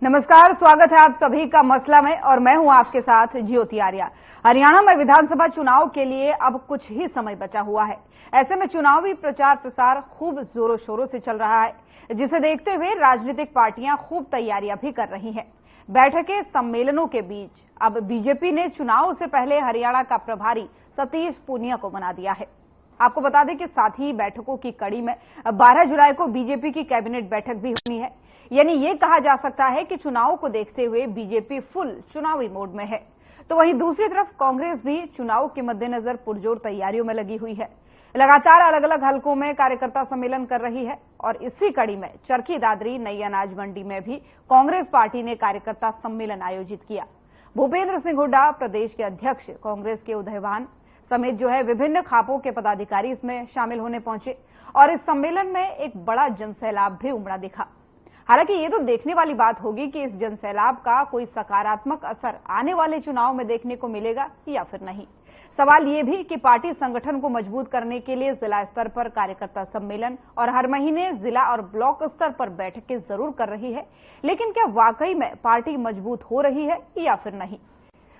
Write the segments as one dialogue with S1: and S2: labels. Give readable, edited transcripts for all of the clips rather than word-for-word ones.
S1: नमस्कार, स्वागत है आप सभी का मसला में और मैं हूं आपके साथ ज्योति आर्या। हरियाणा में विधानसभा चुनाव के लिए अब कुछ ही समय बचा हुआ है। ऐसे में चुनावी प्रचार प्रसार खूब जोरों शोरों से चल रहा है, जिसे देखते हुए राजनीतिक पार्टियां खूब तैयारियां भी कर रही हैं। बैठकें सम्मेलनों के बीच अब बीजेपी ने चुनाव से पहले हरियाणा का प्रभारी सतीश पूनिया को बना दिया है। आपको बता दें कि साथ ही बैठकों की कड़ी में 12 जुलाई को बीजेपी की कैबिनेट बैठक भी होनी है। यानी ये कहा जा सकता है कि चुनाव को देखते हुए बीजेपी फुल चुनावी मोड में है। तो वहीं दूसरी तरफ कांग्रेस भी चुनाव के मद्देनजर पुरजोर तैयारियों में लगी हुई है। लगातार अलग अलग हलकों में कार्यकर्ता सम्मेलन कर रही है और इसी कड़ी में चरखी दादरी नई अनाज मंडी में भी कांग्रेस पार्टी ने कार्यकर्ता सम्मेलन आयोजित किया। भूपेंद्र सिंह हुड्डा प्रदेश के अध्यक्ष कांग्रेस के उदयवान समेत विभिन्न खापों के पदाधिकारी इसमें शामिल होने पहुंचे और इस सम्मेलन में एक बड़ा जनसैलाब भी उमड़ा दिखा। हालांकि ये तो देखने वाली बात होगी कि इस जनसैलाब का कोई सकारात्मक असर आने वाले चुनाव में देखने को मिलेगा या फिर नहीं। सवाल ये भी कि पार्टी संगठन को मजबूत करने के लिए जिला स्तर पर कार्यकर्ता सम्मेलन और हर महीने जिला और ब्लॉक स्तर पर बैठकें जरूर कर रही है, लेकिन क्या वाकई में पार्टी मजबूत हो रही है या फिर नहीं।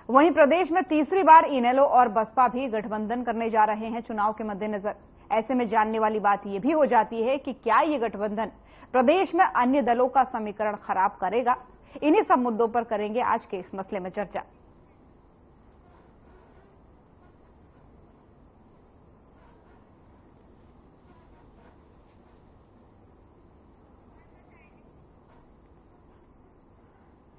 S1: वहीं प्रदेश में तीसरी बार इनेलो और बसपा भी गठबंधन करने जा रहे हैं चुनाव के मद्देनजर। ऐसे में जानने वाली बात यह भी हो जाती है कि क्या ये गठबंधन प्रदेश में अन्य दलों का समीकरण खराब करेगा। इन्हीं सब मुद्दों पर करेंगे आज के इस मसले में चर्चा।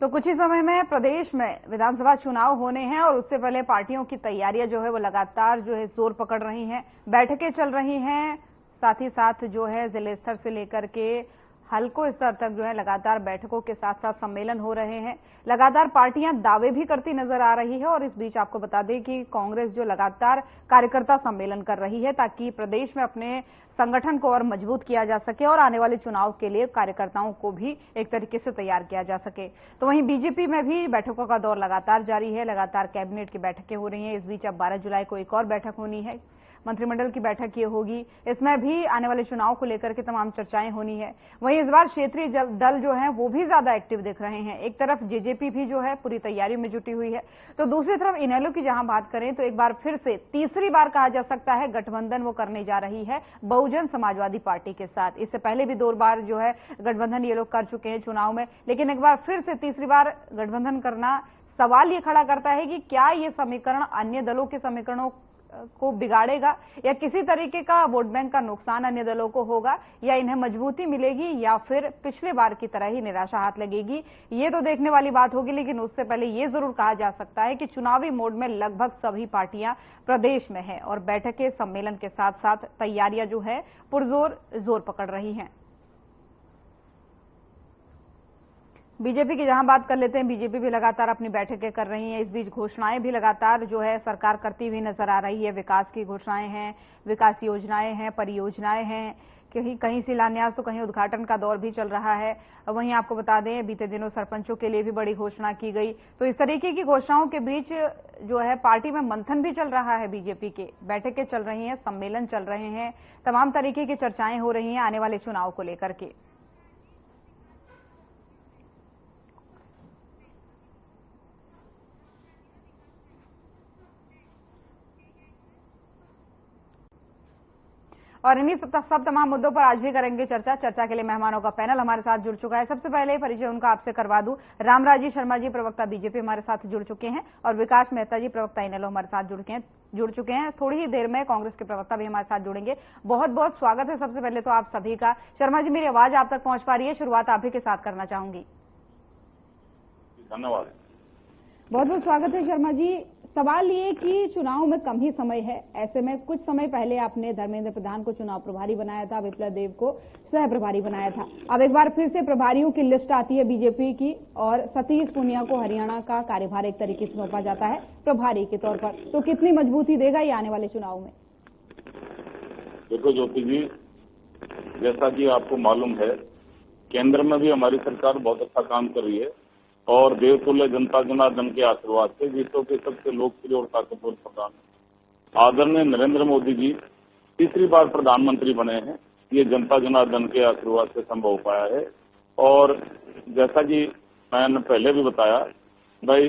S1: तो कुछ ही समय में प्रदेश में विधानसभा चुनाव होने हैं और उससे पहले पार्टियों की तैयारियां वो लगातार जोर पकड़ रही हैं। बैठकें चल रही हैं, साथ ही साथ जिले स्तर से लेकर के हल्कों स्तर तक लगातार बैठकों के साथ साथ सम्मेलन हो रहे हैं। लगातार पार्टियां दावे भी करती नजर आ रही है और इस बीच आपको बता दें कि कांग्रेस लगातार कार्यकर्ता सम्मेलन कर रही है ताकि प्रदेश में अपने संगठन को और मजबूत किया जा सके और आने वाले चुनाव के लिए कार्यकर्ताओं को भी एक तरीके से तैयार किया जा सके। तो वहीं बीजेपी में भी बैठकों का दौर लगातार जारी है। लगातार कैबिनेट की बैठकें हो रही हैं। इस बीच अब 12 जुलाई को एक और बैठक होनी है, मंत्रिमंडल की बैठक ये होगी। इसमें भी आने वाले चुनाव को लेकर के तमाम चर्चाएं होनी है। वहीं इस बार क्षेत्रीय दल वो भी ज्यादा एक्टिव दिख रहे हैं। एक तरफ जेजेपी भी पूरी तैयारी में जुटी हुई है, तो दूसरी तरफ इनेलो की जहां बात करें तो एक बार फिर से तीसरी बार कहा जा सकता है गठबंधन वो करने जा रही है बहुजन समाजवादी पार्टी के साथ। इससे पहले भी 2 बार गठबंधन ये लोग कर चुके हैं चुनाव में, लेकिन एक बार फिर से तीसरी बार गठबंधन करना सवाल ये खड़ा करता है कि क्या ये समीकरण अन्य दलों के समीकरणों को बिगाड़ेगा या किसी तरीके का वोट बैंक का नुकसान अन्य दलों को होगा, या इन्हें मजबूती मिलेगी या फिर पिछले बार की तरह ही निराशा हाथ लगेगी। ये तो देखने वाली बात होगी, लेकिन उससे पहले ये जरूर कहा जा सकता है कि चुनावी मोड में लगभग सभी पार्टियां प्रदेश में है और बैठकें सम्मेलन के साथ साथ तैयारियां पुरजोर जोर पकड़ रही हैं। बीजेपी की जहां बात कर लेते हैं, बीजेपी भी लगातार अपनी बैठकें कर रही है। इस बीच घोषणाएं भी लगातार सरकार करती हुई नजर आ रही है। विकास की घोषणाएं हैं, विकास योजनाएं हैं, परियोजनाएं हैं, कहीं शिलान्यास तो कहीं उद्घाटन का दौर भी चल रहा है। वहीं आपको बता दें बीते दिनों सरपंचों के लिए भी बड़ी घोषणा की गई। तो इस तरीके की घोषणाओं के बीच पार्टी में मंथन भी चल रहा है। बीजेपी के बैठकें चल रही हैं, सम्मेलन चल रहे हैं, तमाम तरीके की चर्चाएं हो रही हैं आने वाले चुनाव को लेकर के। और इन्हीं सब तमाम मुद्दों पर आज भी करेंगे चर्चा। चर्चा के लिए मेहमानों का पैनल हमारे साथ जुड़ चुका है। सबसे पहले परिचय उनका आपसे करवा दूं। रामराजी शर्मा जी प्रवक्ता बीजेपी हमारे साथ जुड़ चुके हैं और विकास मेहता जी प्रवक्ता इनेलो हमारे साथ जुड़ चुके हैं। थोड़ी ही देर में कांग्रेस के प्रवक्ता भी हमारे साथ जुड़ेंगे। बहुत बहुत स्वागत है सबसे पहले तो आप सभी का। शर्मा जी, मेरी आवाज आप तक पहुंच पा रही है? शुरुआत आप ही के साथ करना चाहूंगी।
S2: धन्यवाद।
S1: बहुत बहुत स्वागत है शर्मा जी। सवाल ये कि चुनाव में कम ही समय है, ऐसे में कुछ समय पहले आपने धर्मेंद्र प्रधान को चुनाव प्रभारी बनाया था, विप्लव देव को सह प्रभारी बनाया था। अब एक बार फिर से प्रभारियों की लिस्ट आती है बीजेपी की और सतीश पूनिया को हरियाणा का कार्यभार एक तरीके से सौंपा जाता है प्रभारी के तौर पर। तो कितनी मजबूती देगा ये आने वाले चुनाव में?
S2: देखो ज्योति जी, जैसा कि आपको मालूम है केंद्र में भी हमारी सरकार बहुत अच्छा काम कर रही है और देवतुल्य जनता जनार्दन के आशीर्वाद से विश्व के सबसे लोकप्रिय और ताकतवर प्रधान आदरणीय नरेंद्र मोदी जी तीसरी बार प्रधानमंत्री बने हैं। ये जनता जनार्दन के आशीर्वाद से संभव हो पाया है। और जैसा कि मैंने पहले भी बताया, भाई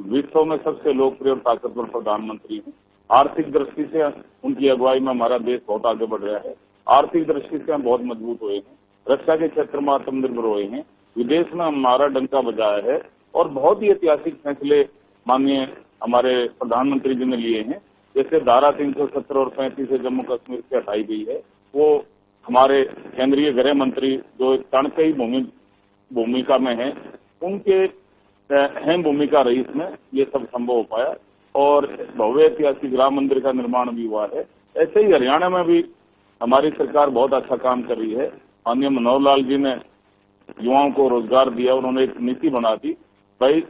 S2: विश्व में सबसे लोकप्रिय और ताकतवर प्रधानमंत्री हैं। आर्थिक दृष्टि से उनकी अगुवाई में हमारा देश बहुत आगे बढ़ रहा है। आर्थिक दृष्टि से हम बहुत मजबूत हुए हैं, रक्षा के क्षेत्र में आत्मनिर्भर हुए हैं, विदेश में हमारा डंका बजाया है और बहुत ही ऐतिहासिक फैसले माननीय हमारे प्रधानमंत्री जी ने लिए हैं। जैसे धारा 370 और 35 से जम्मू कश्मीर से हटाई गई है, वो हमारे केंद्रीय गृह मंत्री जो चाणक्यी भूमिका में है, उनके अहम भूमिका रही इसमें, ये सब संभव हो पाया और भव्य ऐतिहासिक राम मंदिर का निर्माण भी हुआ है। ऐसे ही हरियाणा में भी हमारी सरकार बहुत अच्छा काम कर रही है। माननीय मनोहर लाल जी ने युवाओं को रोजगार दिया, उन्होंने एक नीति बना दी, भाई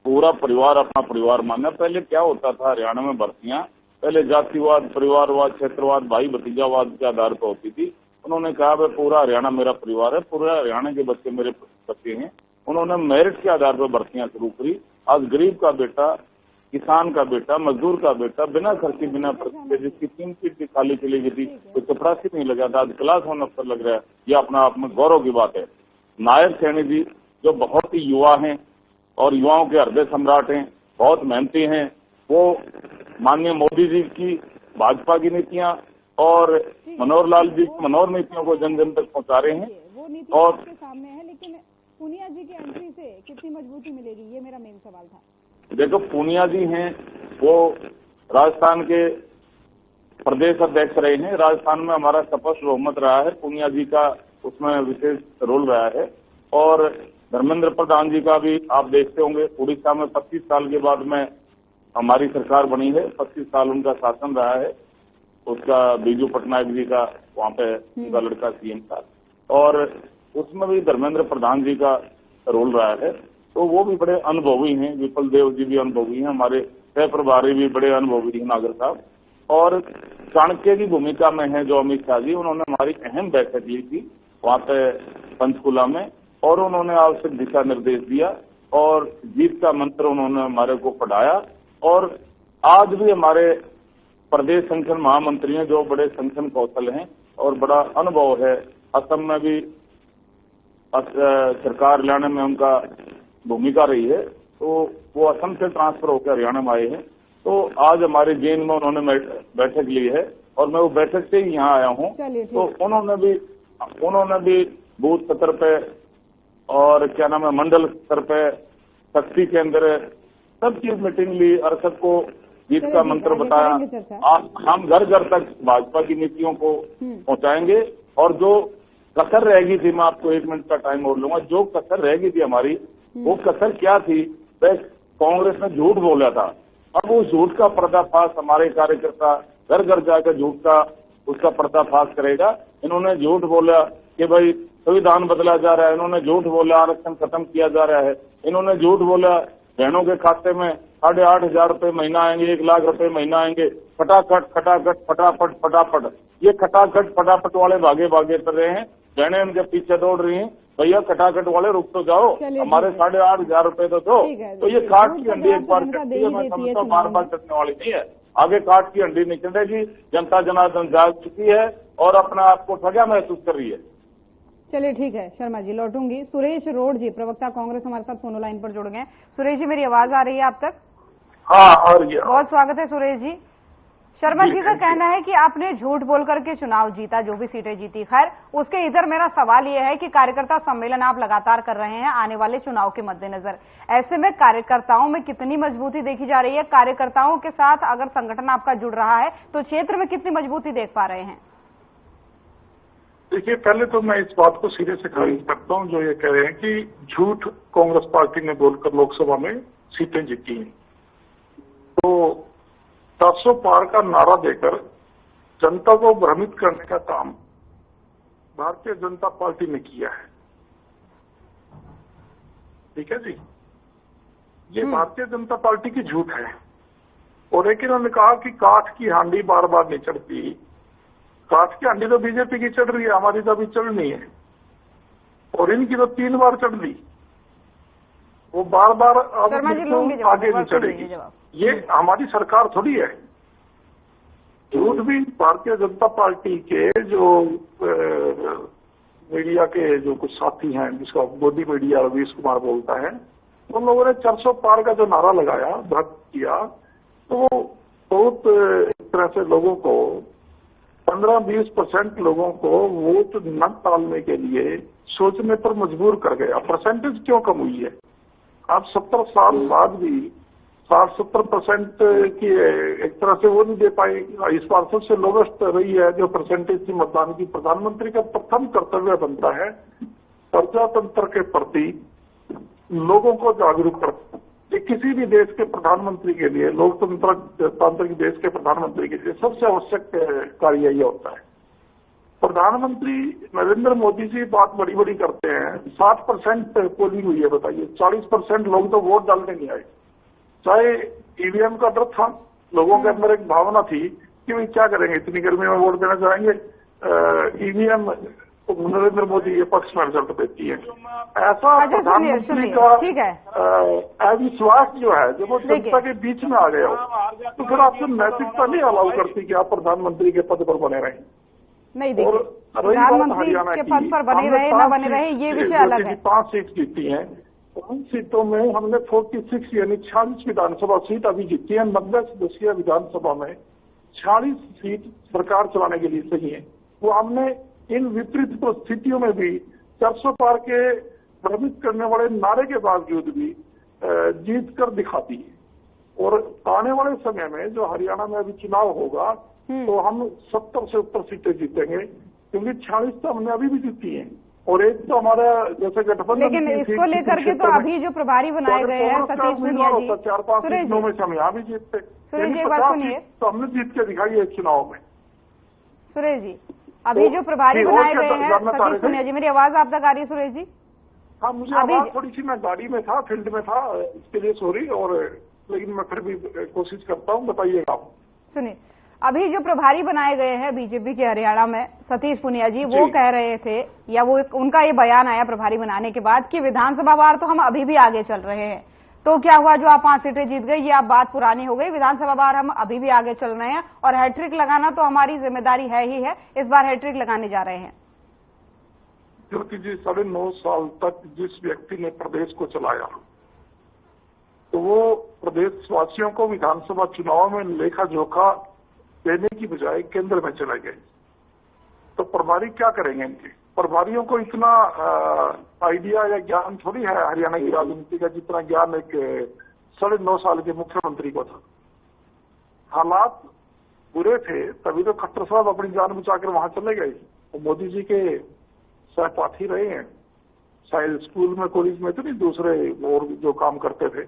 S2: पूरा परिवार अपना परिवार मानना। पहले क्या होता था हरियाणा में भर्तियां, पहले जातिवाद, परिवारवाद, क्षेत्रवाद, भाई भतीजावाद के आधार पर होती थी। उन्होंने कहा भाई पूरा हरियाणा मेरा परिवार है, पूरा हरियाणा के बच्चे मेरे बच्चे हैं। उन्होंने मेरिट के आधार पर भर्तियां शुरू करी। आज गरीब का बेटा, किसान का बेटा, मजदूर का बेटा बिना खर्चे बिना पैसे, जिसकी 3 सीट की खाली चली गई थी, कोई चपरासी नहीं लगा था, आज क्लास 1 अफसर लग रहा है। यह अपना आप में गौरव की बात है। नायब सैनी जी जो बहुत ही युवा हैं और युवाओं के हृदय सम्राट हैं, बहुत मेहनती हैं, वो माननीय मोदी जी की भाजपा की नीतियां और मनोहर लाल जी की मनोहर नीतियों को जन जन तक पहुंचा रहे हैं।
S1: वो नीति
S2: और
S1: आपके सामने है, लेकिन पूनिया जी की एंट्री से कितनी मजबूती मिलेगी, ये मेरा मेन सवाल था।
S2: देखो, पूनिया जी हैं, वो राजस्थान के प्रदेश अध्यक्ष रहे हैं। राजस्थान में हमारा स्पष्ट बहुमत रहा है, पूनिया जी का उसमें विशेष रोल रहा है। और धर्मेंद्र प्रधान जी का भी आप देखते होंगे, उड़ीसा में 25 साल के बाद में हमारी सरकार बनी है, 25 साल उनका शासन रहा है। उसका बीजू पटनायक जी का वहाँ पे उनका लड़का सीएम था और उसमें भी धर्मेंद्र प्रधान जी का रोल रहा है। तो वो भी बड़े अनुभवी हैं, विपुल देव जी भी अनुभवी हैं, हमारे सह प्रभारी भी बड़े अनुभवी हैं नागर साहब। और चाणक्य की भूमिका में है जो अमित शाह जी, उन्होंने हमारी अहम बैठक ली थी वहाँ पे पंचकुला में और उन्होंने आवश्यक दिशा निर्देश दिया और जीत का मंत्र उन्होंने हमारे को पढ़ाया। और आज भी हमारे प्रदेश संगठन महामंत्री हैं जो बड़े संगठन कौशल हैं और बड़ा अनुभव है। असम में भी सरकार लाने में उनका भूमिका रही है, तो वो असम से ट्रांसफर होकर हरियाणा में आए हैं। तो आज हमारे जेल में उन्होंने बैठक ली है और मैं वो बैठक से ही यहाँ आया हूँ। तो उन्होंने भी बूथ स्तर पे और क्या नाम है मंडल स्तर पे, शक्ति केंद्र, सब चीज मीटिंग ली और सबको जीत का मंत्र बताया। हम घर घर तक भाजपा की नीतियों को पहुंचाएंगे और जो कसर रहेगी थी, मैं आपको 1 मिनट का टाइम और लूंगा, जो कसर रहेगी थी हमारी, वो कसर क्या थी, वह कांग्रेस ने झूठ बोला था। अब वो झूठ का पर्दाफाश हमारे कार्यकर्ता घर घर जाकर झूठ का उसका पर्दाफाश करेगा। इन्होंने झूठ बोला कि भाई संविधान बदला जा रहा है, इन्होंने झूठ बोला आरक्षण खत्म किया जा रहा है, इन्होंने झूठ बोला बहनों के खाते में 8,500 रुपए महीना आएंगे, 1 लाख रुपए महीना आएंगे। खटाखट खटाखट फटाफट फटाफट, ये खटाखट फटाफट वाले भागे भागे कर रहे हैं, बहनें उनके पीछे दौड़ रही हैं। भैया खटाखट वाले रुक तो जाओ, हमारे 8,500 रुपए तो दो। तो ये काट की हंडी एक बार चढ़ती है, मैं समझता हूँ बार बार चढ़ने वाली नहीं है। आगे काट की हंडी नहीं चढ़ेगी। जनता जनार्दन जाग चुकी है और अपना आपको ठगा महसूस कर रही है।
S1: चलिए ठीक है शर्मा जी, लौटूंगी। सुरेश रोड जी, प्रवक्ता कांग्रेस, हमारे साथ फोन लाइन पर जुड़ गए। सुरेश जी, मेरी आवाज आ रही है आप तक?
S3: हाँ, आ रही है।
S1: बहुत स्वागत है सुरेश जी। शर्मा जी का कहना है कि आपने झूठ बोल करके चुनाव जीता, जो भी सीटें जीती। खैर, उसके इधर मेरा सवाल यह है कि कार्यकर्ता सम्मेलन आप लगातार कर रहे हैं आने वाले चुनाव के मद्देनजर। ऐसे में कार्यकर्ताओं में कितनी मजबूती देखी जा रही है? कार्यकर्ताओं के साथ अगर संगठन आपका जुड़ रहा है तो क्षेत्र में कितनी मजबूती देख पा रहे हैं?
S3: देखिए, पहले तो मैं इस बात को सिरे से खारिज करता हूं जो ये कह रहे हैं कि झूठ कांग्रेस पार्टी ने बोलकर लोकसभा में सीटें जीती हैं। तो 700 पार का नारा देकर जनता को भ्रमित करने का काम भारतीय जनता पार्टी ने किया है। ठीक है जी, ये भारतीय जनता पार्टी की झूठ है। और एक इन्होंने कहा कि काठ की हांडी बार बार नहीं चढ़ती। काठ की हांडी तो बीजेपी की चढ़ रही है, हमारी तो अभी चढ़नी है। और इनकी तो 3 बार चढ़ ली, वो बार बार आगे नहीं चढ़ेगी। ये हमारी सरकार थोड़ी है। झूठ भी भारतीय जनता पार्टी के जो मीडिया के जो कुछ साथी हैं, जिसका मोदी मीडिया रवीश कुमार बोलता है, उन लोगों ने 400 पार का जो नारा लगाया, भक्त किया, तो वो बहुत एक तरह से लोगों को 15-20% लोगों को वोट न डालने के लिए सोचने पर मजबूर कर गया। परसेंटेज क्यों कम हुई है? आप 70 साल बाद भी 60-70% की एक तरह से वो नहीं दे पाए। इस बार सबसे लोवेस्ट रही है जो परसेंटेज थी मतदान की। प्रधानमंत्री का प्रथम कर्तव्य बनता है प्रजातंत्र के प्रति लोगों को जागरूक करना। किसी भी देश के प्रधानमंत्री के लिए, लोकतांत्रिक देश के प्रधानमंत्री के लिए सबसे आवश्यक कार्य ये होता है। प्रधानमंत्री नरेंद्र मोदी जी बात बड़ी बड़ी करते हैं, 60% पोलिंग हुई है, बताइए 40% लोग तो वोट डालने नहीं आए। चाहे ईवीएम का डर था, लोगों के अंदर एक भावना थी कि भाई क्या करेंगे, इतनी गर्मी में वोट देना चाहेंगे। ईवीएम नरेंद्र मोदी ये पक्ष में रिजल्ट देती है। ऐसा प्रधानमंत्री का अविश्वास जो है, जब वो जनता के बीच में आ गया हो, तो फिर आपको नैतिकता नहीं अलाउ करती कि आप प्रधानमंत्री के पद पर बने रहें।
S1: नहीं, देखिए, प्रधानमंत्री के पद पर बने रहे न बने रहे ये विषय अलग है।
S3: 5 सीट जीती हैं, उन सीटों में हमने 46 यानी 46 विधानसभा सीट अभी जीती है। 90 सदस्यीय विधानसभा में 46 सीट सरकार चलाने के लिए सही है। वो हमने इन विपरीत परिस्थितियों में भी 400 पार के भ्रमित करने वाले नारे के बावजूद भी जीत कर दिखाती है। और आने वाले समय में जो हरियाणा में अभी चुनाव होगा तो हम 70 से ऊपर सीटें जीतेंगे, क्योंकि 46 तो हमने अभी भी जीती हैं। और एक तो हमारा जैसे गठबंधन,
S1: लेकिन इसको लेकर के तो अभी जो प्रभारी बनाए गए हैं सतीश पुनिया जी,
S3: 4-5 सीटों में हम यहाँ भी जीतते।
S1: सुरेश जी एक बात सुनिए,
S3: तो हमने जीत के दिखाई है चुनाव में।
S1: सुरेश जी, अभी जो प्रभारी बनाए गए हैं सतीश पुनिया जी, मेरी आवाज आप तक आ रही है सुरेश जी?
S3: हाँ, मुझे आवाज थोड़ी सी, मैं गाड़ी में था, फील्ड में था, इसके लिए सॉरी। और लेकिन मैं फिर भी कोशिश करता हूँ, बताइएगा आप।
S1: सुनिए, अभी जो प्रभारी बनाए गए हैं बीजेपी के हरियाणा में सतीश पुनिया जी, वो कह रहे थे, या वो उनका ये बयान आया प्रभारी बनाने के बाद कि विधानसभा वार तो हम अभी भी आगे चल रहे हैं। तो क्या हुआ, जो आप 5 सीटें जीत गए, ये आप बात पुरानी हो गई। विधानसभा बार हम अभी भी आगे चल रहे हैं और हैट्रिक लगाना तो हमारी जिम्मेदारी है ही है। इस बार हैट्रिक लगाने जा रहे हैं।
S3: ज्योति जी, 9.5 साल तक जिस व्यक्ति ने प्रदेश को चलाया, तो वो प्रदेशवासियों को विधानसभा चुनाव में लेखा जोखा देने की बजाय केंद्र में चले गए। तो प्रभारी क्या करेंगे इनके? प्रभारियों को इतना आइडिया या ज्ञान थोड़ी है हरियाणा की राजनीति का, जितना ज्ञान एक 9.5 साल के मुख्यमंत्री को था। हालात बुरे थे, तभी तो खट्टर साहब अपनी जान बचाकर वहां चले गए। तो मोदी जी के सहपाठी रहे हैं, शायद स्कूल में, कॉलेज में तो नहीं, दूसरे और जो काम करते थे।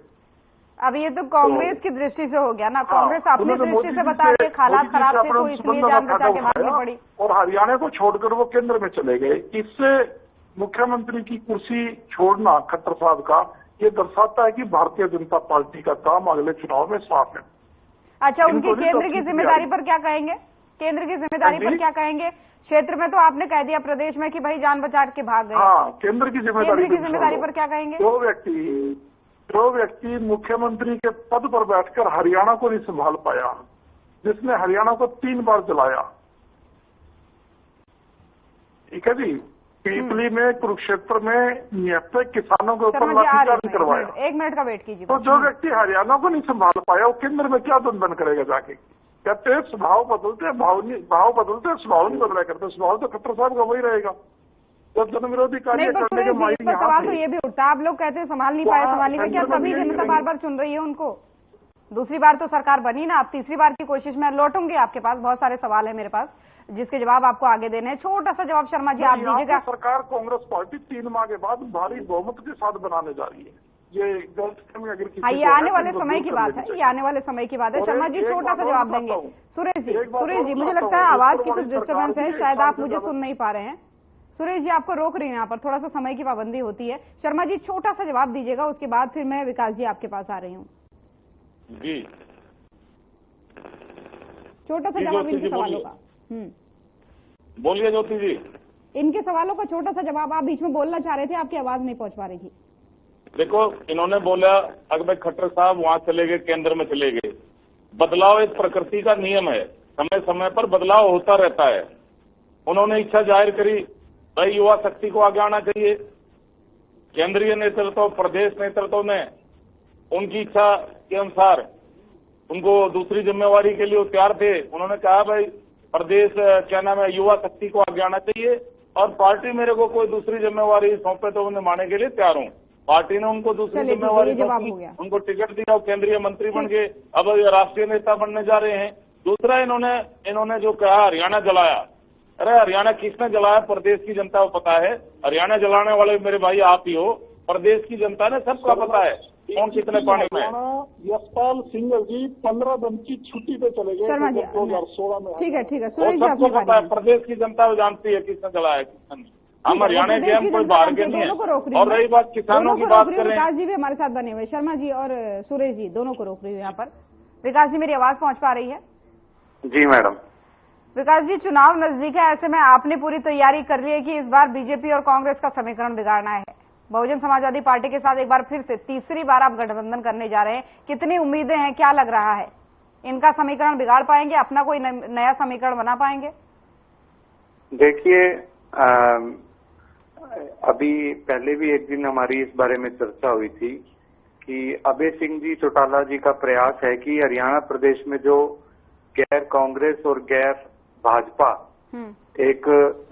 S1: अब ये तो कांग्रेस की दृष्टि से हो गया ना, कांग्रेस अपनी दृष्टि से बता रही है हालात खराब थे तो इसलिए जान बचा के भागनी पड़ी।
S3: और हरियाणा को छोड़कर वो केंद्र में चले गए। इससे मुख्यमंत्री की कुर्सी छोड़ना खट्टर साहब का ये दर्शाता है कि भारतीय जनता पार्टी का काम अगले चुनाव में साफ है।
S1: अच्छा, उनकी केंद्र की जिम्मेदारी पर क्या कहेंगे? केंद्र की जिम्मेदारी पर क्या कहेंगे? क्षेत्र में तो आपने कह दिया प्रदेश में कि भाई जान बचा के भाग गए।
S3: हाँ, केंद्र की जिम्मेदारी
S1: पर क्या कहेंगे?
S3: जो व्यक्ति मुख्यमंत्री के पद पर बैठकर हरियाणा को नहीं संभाल पाया, जिसने हरियाणा को 3 बार जलाया, ठीक है जी, पीपली में, कुरुक्षेत्र में निहत्ते किसानों के ऊपर लाठीचार्ज करवाया।
S1: 1 मिनट का वेट कीजिए।
S3: तो जो व्यक्ति हरियाणा को नहीं संभाल पाया, वो केंद्र में क्या दंडन करेगा जाके? कहते हैं स्वभाव बदलते हैं, भाव बदलते हैं, स्वभाव नहीं बदला करते। स्वभाव तो खट्टर साहब का वही रहेगा। जब जनविरोधी कार्य करने के माइंड में
S1: सवाल तो ये भी उठता है, आप लोग कहते हैं संभाल नहीं पाए, संभाली क्या तभी जनता बार बार चुन रही है उनको? दूसरी बार तो सरकार बनी ना, आप तीसरी बार की कोशिश में लौटूंगी आपके पास। बहुत सारे सवाल है मेरे पास जिसके जवाब आपको आगे देने हैं। छोटा सा जवाब शर्मा जी आप दीजिएगा।
S3: सरकार कांग्रेस पार्टी 3 माह के बाद भारी बहुमत के साथ बनाने जा रही है। ये गलतफहमी अगर किसी
S1: ये आने वाले समय की बात है, ये आने वाले समय की बात है। शर्मा जी छोटा सा जवाब देंगे। सुरेश जी मुझे लगता है आवाज की कुछ डिस्टर्बेंस है, शायद आप मुझे सुन नहीं पा रहे हैं। सुरेश जी आपको रोक रही हूं, यहाँ पर थोड़ा सा समय की पाबंदी होती है। शर्मा जी छोटा सा जवाब दीजिएगा, उसके बाद फिर मैं विकास जी आपके पास आ रही हूँ।
S2: जी,
S1: छोटा सा जवाब इनके सवालों का।
S2: बोलिए ज्योति जी।
S1: इनके सवालों का छोटा सा जवाब, आप बीच में बोलना चाह रहे थे, आपकी आवाज नहीं पहुंच पा रही थी।
S2: देखो, इन्होंने बोला अगर खट्टर साहब वहां चले गए, केंद्र में चले गए। बदलाव एक प्रकृति का नियम है, समय समय पर बदलाव होता रहता है। उन्होंने इच्छा जाहिर करी, भाई युवा शक्ति को आगे आना चाहिए, केंद्रीय नेतृत्व, प्रदेश नेतृत्व ने उनकी इच्छा के अनुसार उनको दूसरी जिम्मेवारी के लिए तैयार थे। उन्होंने कहा भाई प्रदेश क्या नाम है युवा शक्ति को आगे आना चाहिए और पार्टी मेरे को कोई दूसरी जिम्मेवारी सौंपे तो उन्हें मानने के लिए तैयार हूँ। पार्टी ने उनको दूसरी जिम्मेवारी सौंपी, उनको टिकट दिया, केंद्रीय मंत्री बन गए, अब राष्ट्रीय नेता बनने जा रहे हैं। दूसरा इन्होंने जो कहा हरियाणा जलाया, अरे हरियाणा किसने जलाया? प्रदेश की जनता को पता है। हरियाणा जलाने वाले मेरे भाई आप ही हो। प्रदेश की जनता ने सबका पता है कौन कितने पानी में।
S3: यशपाल सिंह जी 15 दिन की छुट्टी पे चले गए 2016 में।
S1: ठीक है सुरेश जी,
S2: सबको पता है, प्रदेश की जनता जानती है किसने जलाया किसने नहीं। हम हरियाणा के हम कोई बाहर के नहीं है। और रही बात किसानों की बात करें,
S1: विकास जी भी हमारे साथ बने हुए, शर्मा जी और सुरेश जी दोनों को रोक रही हूँ यहाँ पर। विकास जी मेरी आवाज पहुंच पा रही है?
S4: जी मैडम।
S1: विकास जी, चुनाव नजदीक है, ऐसे में आपने पूरी तैयारी कर ली है कि इस बार बीजेपी और कांग्रेस का समीकरण बिगाड़ना है। बहुजन समाजवादी पार्टी के साथ एक बार फिर से तीसरी बार आप गठबंधन करने जा रहे हैं। कितनी उम्मीदें हैं, क्या लग रहा है? इनका समीकरण बिगाड़ पाएंगे? अपना कोई नया समीकरण बना पाएंगे?
S4: देखिए, अभी पहले भी एक दिन हमारी इस बारे में चर्चा हुई थी कि अभय सिंह जी चौटाला जी का प्रयास है कि हरियाणा प्रदेश में जो गैर कांग्रेस और गैर भाजपा एक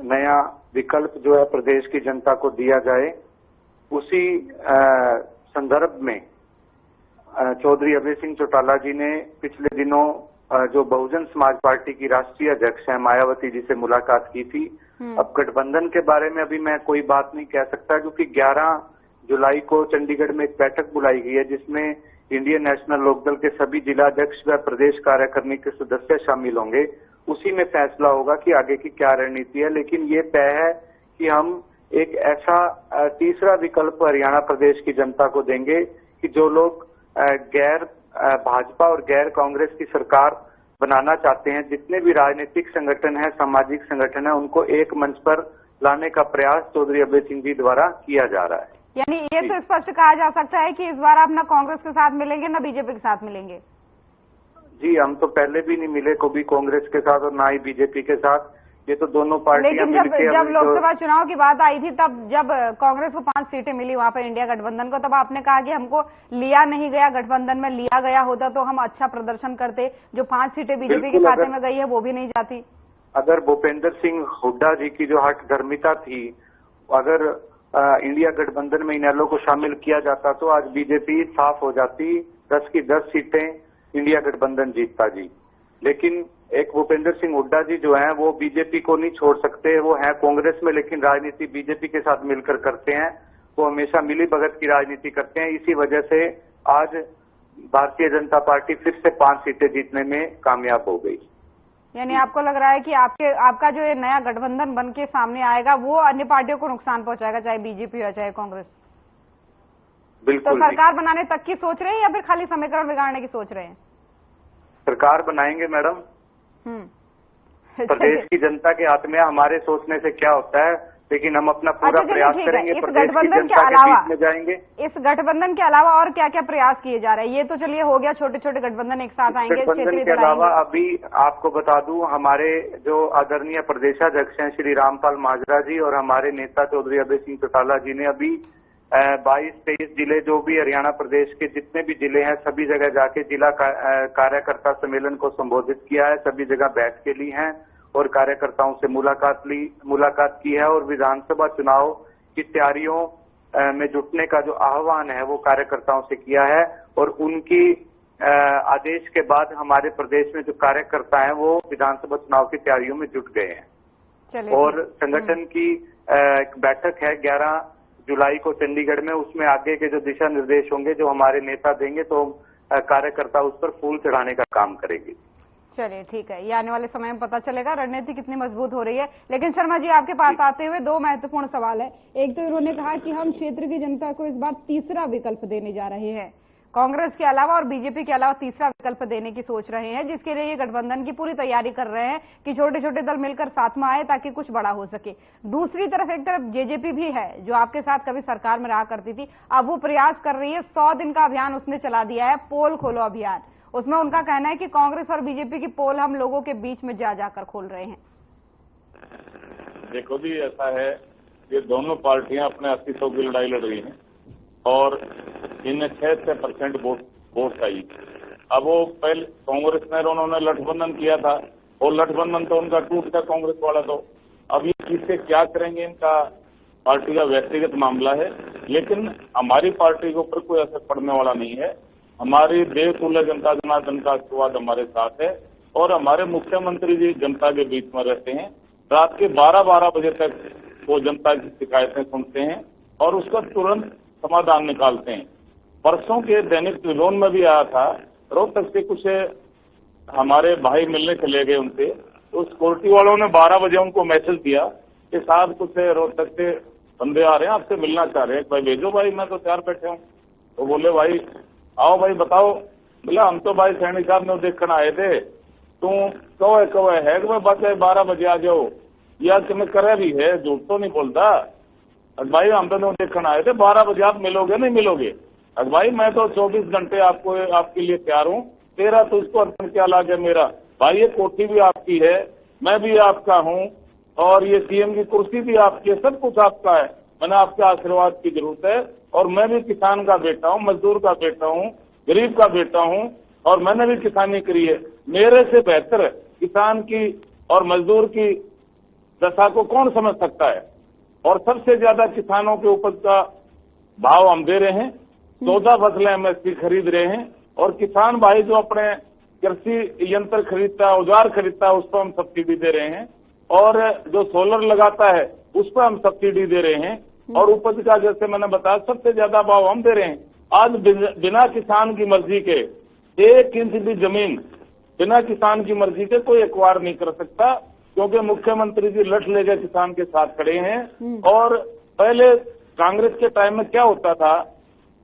S4: नया विकल्प जो है प्रदेश की जनता को दिया जाए। उसी संदर्भ में चौधरी अभय सिंह चौटाला जी ने पिछले दिनों जो बहुजन समाज पार्टी की राष्ट्रीय अध्यक्ष है मायावती जी से मुलाकात की थी। अब गठबंधन के बारे में अभी मैं कोई बात नहीं कह सकता क्योंकि 11 जुलाई को चंडीगढ़ में एक बैठक बुलाई गई है जिसमें इंडियन नेशनल लोकदल के सभी जिलाध्यक्ष व प्रदेश कार्यकारिणी के सदस्य शामिल होंगे। उसी में फैसला होगा कि आगे की क्या रणनीति है। लेकिन ये तय है कि हम एक ऐसा तीसरा विकल्प हरियाणा प्रदेश की जनता को देंगे कि जो लोग गैर भाजपा और गैर कांग्रेस की सरकार बनाना चाहते हैं, जितने भी राजनीतिक संगठन है, सामाजिक संगठन है, उनको एक मंच पर लाने का प्रयास चौधरी अभय सिंह जी द्वारा किया जा रहा है।
S1: यानी ये तो स्पष्ट कहा जा सकता है कि इस बार आप न कांग्रेस के साथ मिलेंगे न बीजेपी के साथ मिलेंगे।
S4: जी, हम तो पहले भी नहीं मिले कभी कांग्रेस के साथ और ना ही बीजेपी के साथ। ये तो दोनों पार्टियां
S1: लेकिन जब लोकसभा चुनाव की बात आई थी, तब जब कांग्रेस को 5 सीटें मिली वहां पर इंडिया गठबंधन को, तब आपने कहा कि हमको लिया नहीं गया गठबंधन में, लिया गया होता तो हम अच्छा प्रदर्शन करते। जो 5 सीटें बीजेपी के खाते में गई है वो भी नहीं जाती।
S4: अगर भूपेंद्र सिंह हुड्डा जी की जो हठधर्मिता थी, अगर इंडिया गठबंधन में इनेलो को शामिल किया जाता तो आज बीजेपी साफ हो जाती, 10 की 10 सीटें इंडिया गठबंधन जीतता जी। लेकिन एक भूपेंद्र सिंह हुड्डा जी जो हैं वो बीजेपी को नहीं छोड़ सकते। वो हैं कांग्रेस में लेकिन राजनीति बीजेपी के साथ मिलकर करते हैं। वो हमेशा मिली भगत की राजनीति करते हैं। इसी वजह से आज भारतीय जनता पार्टी फिर से 5 सीटें जीतने में कामयाब हो गई।
S1: यानी आपको लग रहा है कि आपका जो ये नया गठबंधन बन के सामने आएगा वो अन्य पार्टियों को नुकसान पहुंचाएगा, चाहे बीजेपी हो चाहे कांग्रेस?
S4: बिल्कुल।
S1: तो सरकार बनाने तक की सोच रहे हैं या फिर खाली समीकरण बिगाड़ने की सोच रहे हैं?
S4: सरकार बनाएंगे मैडम। प्रदेश की जनता के हाथ में, हमारे सोचने से क्या होता है, लेकिन हम अपना पूरा प्रयास करेंगे।
S1: इस गठबंधन के अलावा
S4: में जाएंगे।
S1: इस गठबंधन के अलावा और क्या क्या प्रयास किए जा रहे हैं? ये तो चलिए हो गया, छोटे छोटे गठबंधन एक साथ आएंगे।
S4: गठबंधन के अलावा अभी आपको बता दूं, हमारे जो आदरणीय प्रदेशाध्यक्ष हैं श्री रामपाल माजरा जी और हमारे नेता चौधरी अभय सिंह चौटाला जी ने अभी 22-23 जिले, जो भी हरियाणा प्रदेश के जितने भी जिले हैं, सभी जगह जाके जिला कार्यकर्ता सम्मेलन को संबोधित किया है। सभी जगह बैठ के ली हैं और कार्यकर्ताओं से मुलाकात की है और विधानसभा चुनाव की तैयारियों में जुटने का जो आह्वान है वो कार्यकर्ताओं से किया है। और उनकी आदेश के बाद हमारे प्रदेश में जो कार्यकर्ता हैं वो विधानसभा चुनाव की तैयारियों में जुट गए हैं। और संगठन की एक बैठक है 11 जुलाई को चंडीगढ़ में, उसमें आगे के जो दिशा निर्देश होंगे जो हमारे नेता देंगे तो कार्यकर्ता उस पर फूल चढ़ाने का काम करेंगे।
S1: चलिए ठीक है, ये आने वाले समय में पता चलेगा रणनीति कितनी मजबूत हो रही है। लेकिन शर्मा जी, आपके पास आते हुए 2 महत्वपूर्ण सवाल है। एक तो इन्होंने कहा कि हम क्षेत्र की जनता को इस बार तीसरा विकल्प देने जा रहे हैं, कांग्रेस के अलावा और बीजेपी के अलावा तीसरा विकल्प देने की सोच रहे हैं, जिसके लिए ये गठबंधन की पूरी तैयारी कर रहे हैं कि छोटे छोटे दल मिलकर साथ में आए ताकि कुछ बड़ा हो सके। दूसरी तरफ एक तरफ जेजेपी भी है जो आपके साथ कभी सरकार में रहा करती थी, अब वो प्रयास कर रही है। 100 दिन का अभियान उसने चला दिया है, पोल खोलो अभियान। उसमें उनका कहना है कि कांग्रेस और बीजेपी की पोल हम लोगों के बीच में जाकर खोल रहे हैं।
S2: देखो जी, ऐसा है ये दोनों पार्टियां अपने अस्तित्व की लड़ाई लड़ रही हैं और इनमें 6% वोट आई। अब वो पहले कांग्रेस ने उन्होंने गठबंधन किया था और गठबंधन तो उनका टूट गया कांग्रेस वाला। तो अब ये किससे क्या करेंगे इनका पार्टी का व्यक्तिगत मामला है, लेकिन हमारी पार्टी के ऊपर कोई असर पड़ने वाला नहीं है। हमारी देवतुल्य जनता जनार्दन का आशीर्वाद हमारे साथ है और हमारे मुख्यमंत्री जी जनता के बीच में रहते हैं। रात के 12-12 बजे तक वो जनता की शिकायतें सुनते हैं और उसका तुरंत समाधान निकालते हैं। परसों के दैनिक ट्रिब्यून में भी आया था, रोहतक से कुछ हमारे भाई मिलने चले गए उनसे, तो सिक्योरिटी वालों ने 12 बजे उनको मैसेज दिया कि साहब कुछ रोहतक से बंदे आ रहे हैं, आपसे मिलना चाह रहे हैं, भाई भेजो भाई, मैं तो तैयार बैठे हूँ। तो बोले भाई आओ भाई बताओ। बोला हम तो भाई सैनी साहब ने देखने आए थे, तू कहो है कि मैं बस 12 बजे आ जाओ, या तुम्हें करे भी है, झूठ तो नहीं बोलता। भाई हम तो देखने आए थे, 12 बजे आप मिलोगे नहीं मिलोगे? भाई मैं तो 24 घंटे आपके लिए तैयार हूँ, तेरा तो उसको अर्पण क्या लाग है मेरा? भाई ये कोठी भी आपकी है, मैं भी आपका हूँ और ये सीएम की कुर्सी भी आपकी है, सब कुछ आपका है। मैंने आपके आशीर्वाद की जरूरत है और मैं भी किसान का बेटा हूँ, मजदूर का बेटा हूँ, गरीब का बेटा हूँ और मैंने भी किसानी करी है। मेरे से बेहतर किसान की और मजदूर की दशा को कौन समझ सकता है? और सबसे ज्यादा किसानों के उपज का भाव हम दे रहे हैं, 14 फसलें एमएसपी खरीद रहे हैं और किसान भाई जो अपने कृषि यंत्र खरीदता है, औजार खरीदता है, उस पर हम सब्सिडी दे रहे हैं और जो सोलर लगाता है उस पर हम सब्सिडी दे रहे हैं और उपज का जैसे मैंने बताया सबसे ज्यादा भाव हम दे रहे हैं। आज बिना किसान की मर्जी के 1 इंच भी जमीन बिना किसान की मर्जी के कोई एक्वायर नहीं कर सकता, क्योंकि मुख्यमंत्री जी लठ लेकर किसान के साथ खड़े हैं। और पहले कांग्रेस के टाइम में क्या होता था,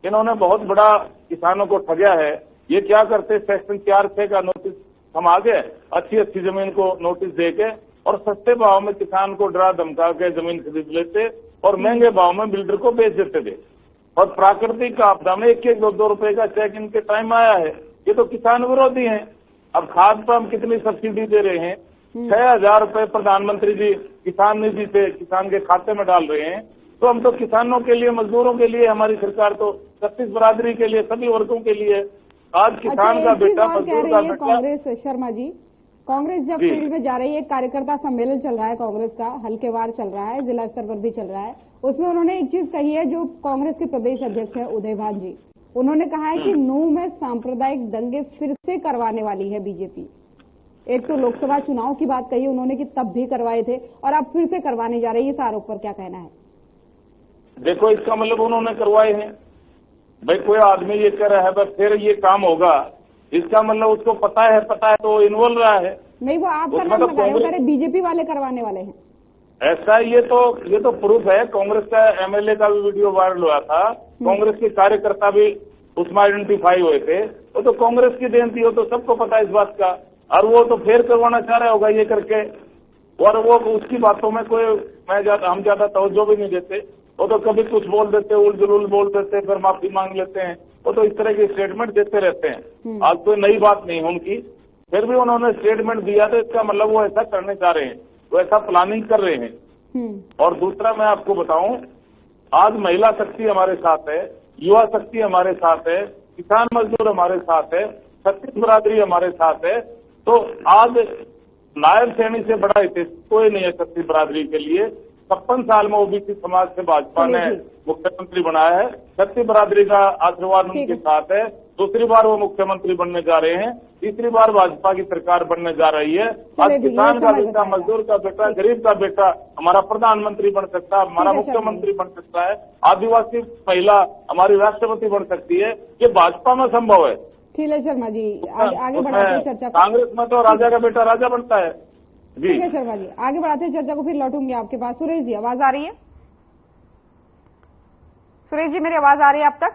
S2: इन्होंने बहुत बड़ा किसानों को ठगया है। ये क्या करते, सेक्शन 4(6) का नोटिस हम आ गए, अच्छी जमीन को नोटिस देके और सस्ते भाव में किसान को डरा धमका के जमीन खरीद लेते और महंगे भाव में बिल्डर को बेच देते थे। और प्राकृतिक आपदा में 1-1, 2-2 रुपए का चेक इनके टाइम आया है। ये तो किसान विरोधी हैं। अब खाद पर हम कितनी सब्सिडी दे रहे हैं, 6,000 रुपए प्रधानमंत्री जी किसान निधि से किसान के खाते में डाल रहे हैं। तो हम तो किसानों के लिए, मजदूरों के लिए, हमारी सरकार तो 36 बरादरी के लिए, सभी वर्गों के लिए। आज किसान का बेटा, मजदूर का बेटा।
S1: कांग्रेस, शर्मा जी, कांग्रेस जब फील्ड में जा रही है, कार्यकर्ता सम्मेलन चल रहा है कांग्रेस का, हल्केवार चल रहा है, जिला स्तर पर भी चल रहा है, उसमें उन्होंने एक चीज कही है, जो कांग्रेस के प्रदेश अध्यक्ष है उदय भान जी, उन्होंने कहा है कि नूंह में सांप्रदायिक दंगे फिर से करवाने वाली है बीजेपी। एक तो लोकसभा चुनाव की बात कही उन्होंने कि तब भी करवाए थे और अब फिर से करवाने जा रही है, इस आरोप पर क्या कहना है?
S2: देखो, इसका मतलब उन्होंने करवाए हैं। भाई कोई आदमी ये कर रहा है बस फिर ये काम होगा, इसका मतलब उसको पता है तो इन्वॉल्व रहा है।
S1: नहीं, वो आपका नाम लगा रहे हो, कह रहे बीजेपी वाले करवाने वाले हैं।
S2: ऐसा ये तो प्रूफ है। कांग्रेस का एमएलए का भी वीडियो वायरल हुआ था, कांग्रेस के कार्यकर्ता भी उसमें आइडेंटिफाई हुए थे। वो तो कांग्रेस की देन थी, वो तो सबको पता है इस बात का। और वो तो फेर करवाना चाह रहा होगा ये करके, और वो उसकी बातों में हम ज्यादा तवज्जो भी नहीं देते। वो तो कभी कुछ बोल देते, उल बोल देते, फिर माफी मांग लेते हैं। वो तो इस तरह की स्टेटमेंट देते रहते हैं। आज कोई नई बात नहीं है उनकी, फिर भी उन्होंने स्टेटमेंट दिया तो इसका मतलब वो ऐसा करने चाह रहे हैं, वो ऐसा प्लानिंग कर रहे हैं। और दूसरा मैं आपको बताऊं, आज महिला शक्ति हमारे साथ है, युवा शक्ति हमारे साथ है, किसान मजदूर हमारे साथ है, 36 बरादरी हमारे साथ है। तो आज नायब सैनी से बड़ा हित कोई नहीं है 36 बरादरी के लिए। 56 साल में ओबीसी समाज से भाजपा ने मुख्यमंत्री बनाया है। 36 बरादरी का आशीर्वाद उनके साथ है। दूसरी बार वो मुख्यमंत्री बनने जा रहे हैं, तीसरी बार भाजपा की सरकार बनने जा रही है। आज किसान का बेटा, मजदूर का बेटा, गरीब का बेटा हमारा प्रधानमंत्री बन सकता है, हमारा मुख्यमंत्री बन सकता है, आदिवासी महिला हमारी राष्ट्रपति बन सकती है। ये भाजपा में संभव है।
S1: ठीक है शर्मा जी, आगे बढ़ाते हैं चर्चा को।
S2: कांग्रेस में तो राजा का बेटा राजा बनता है।
S1: ठीक है शर्मा जी, आगे बढ़ाते हैं चर्चा को, फिर लौटूंगी आपके पास। सुरेश जी, आवाज आ रही है? सुरेश जी, मेरी आवाज आ रही है आप तक?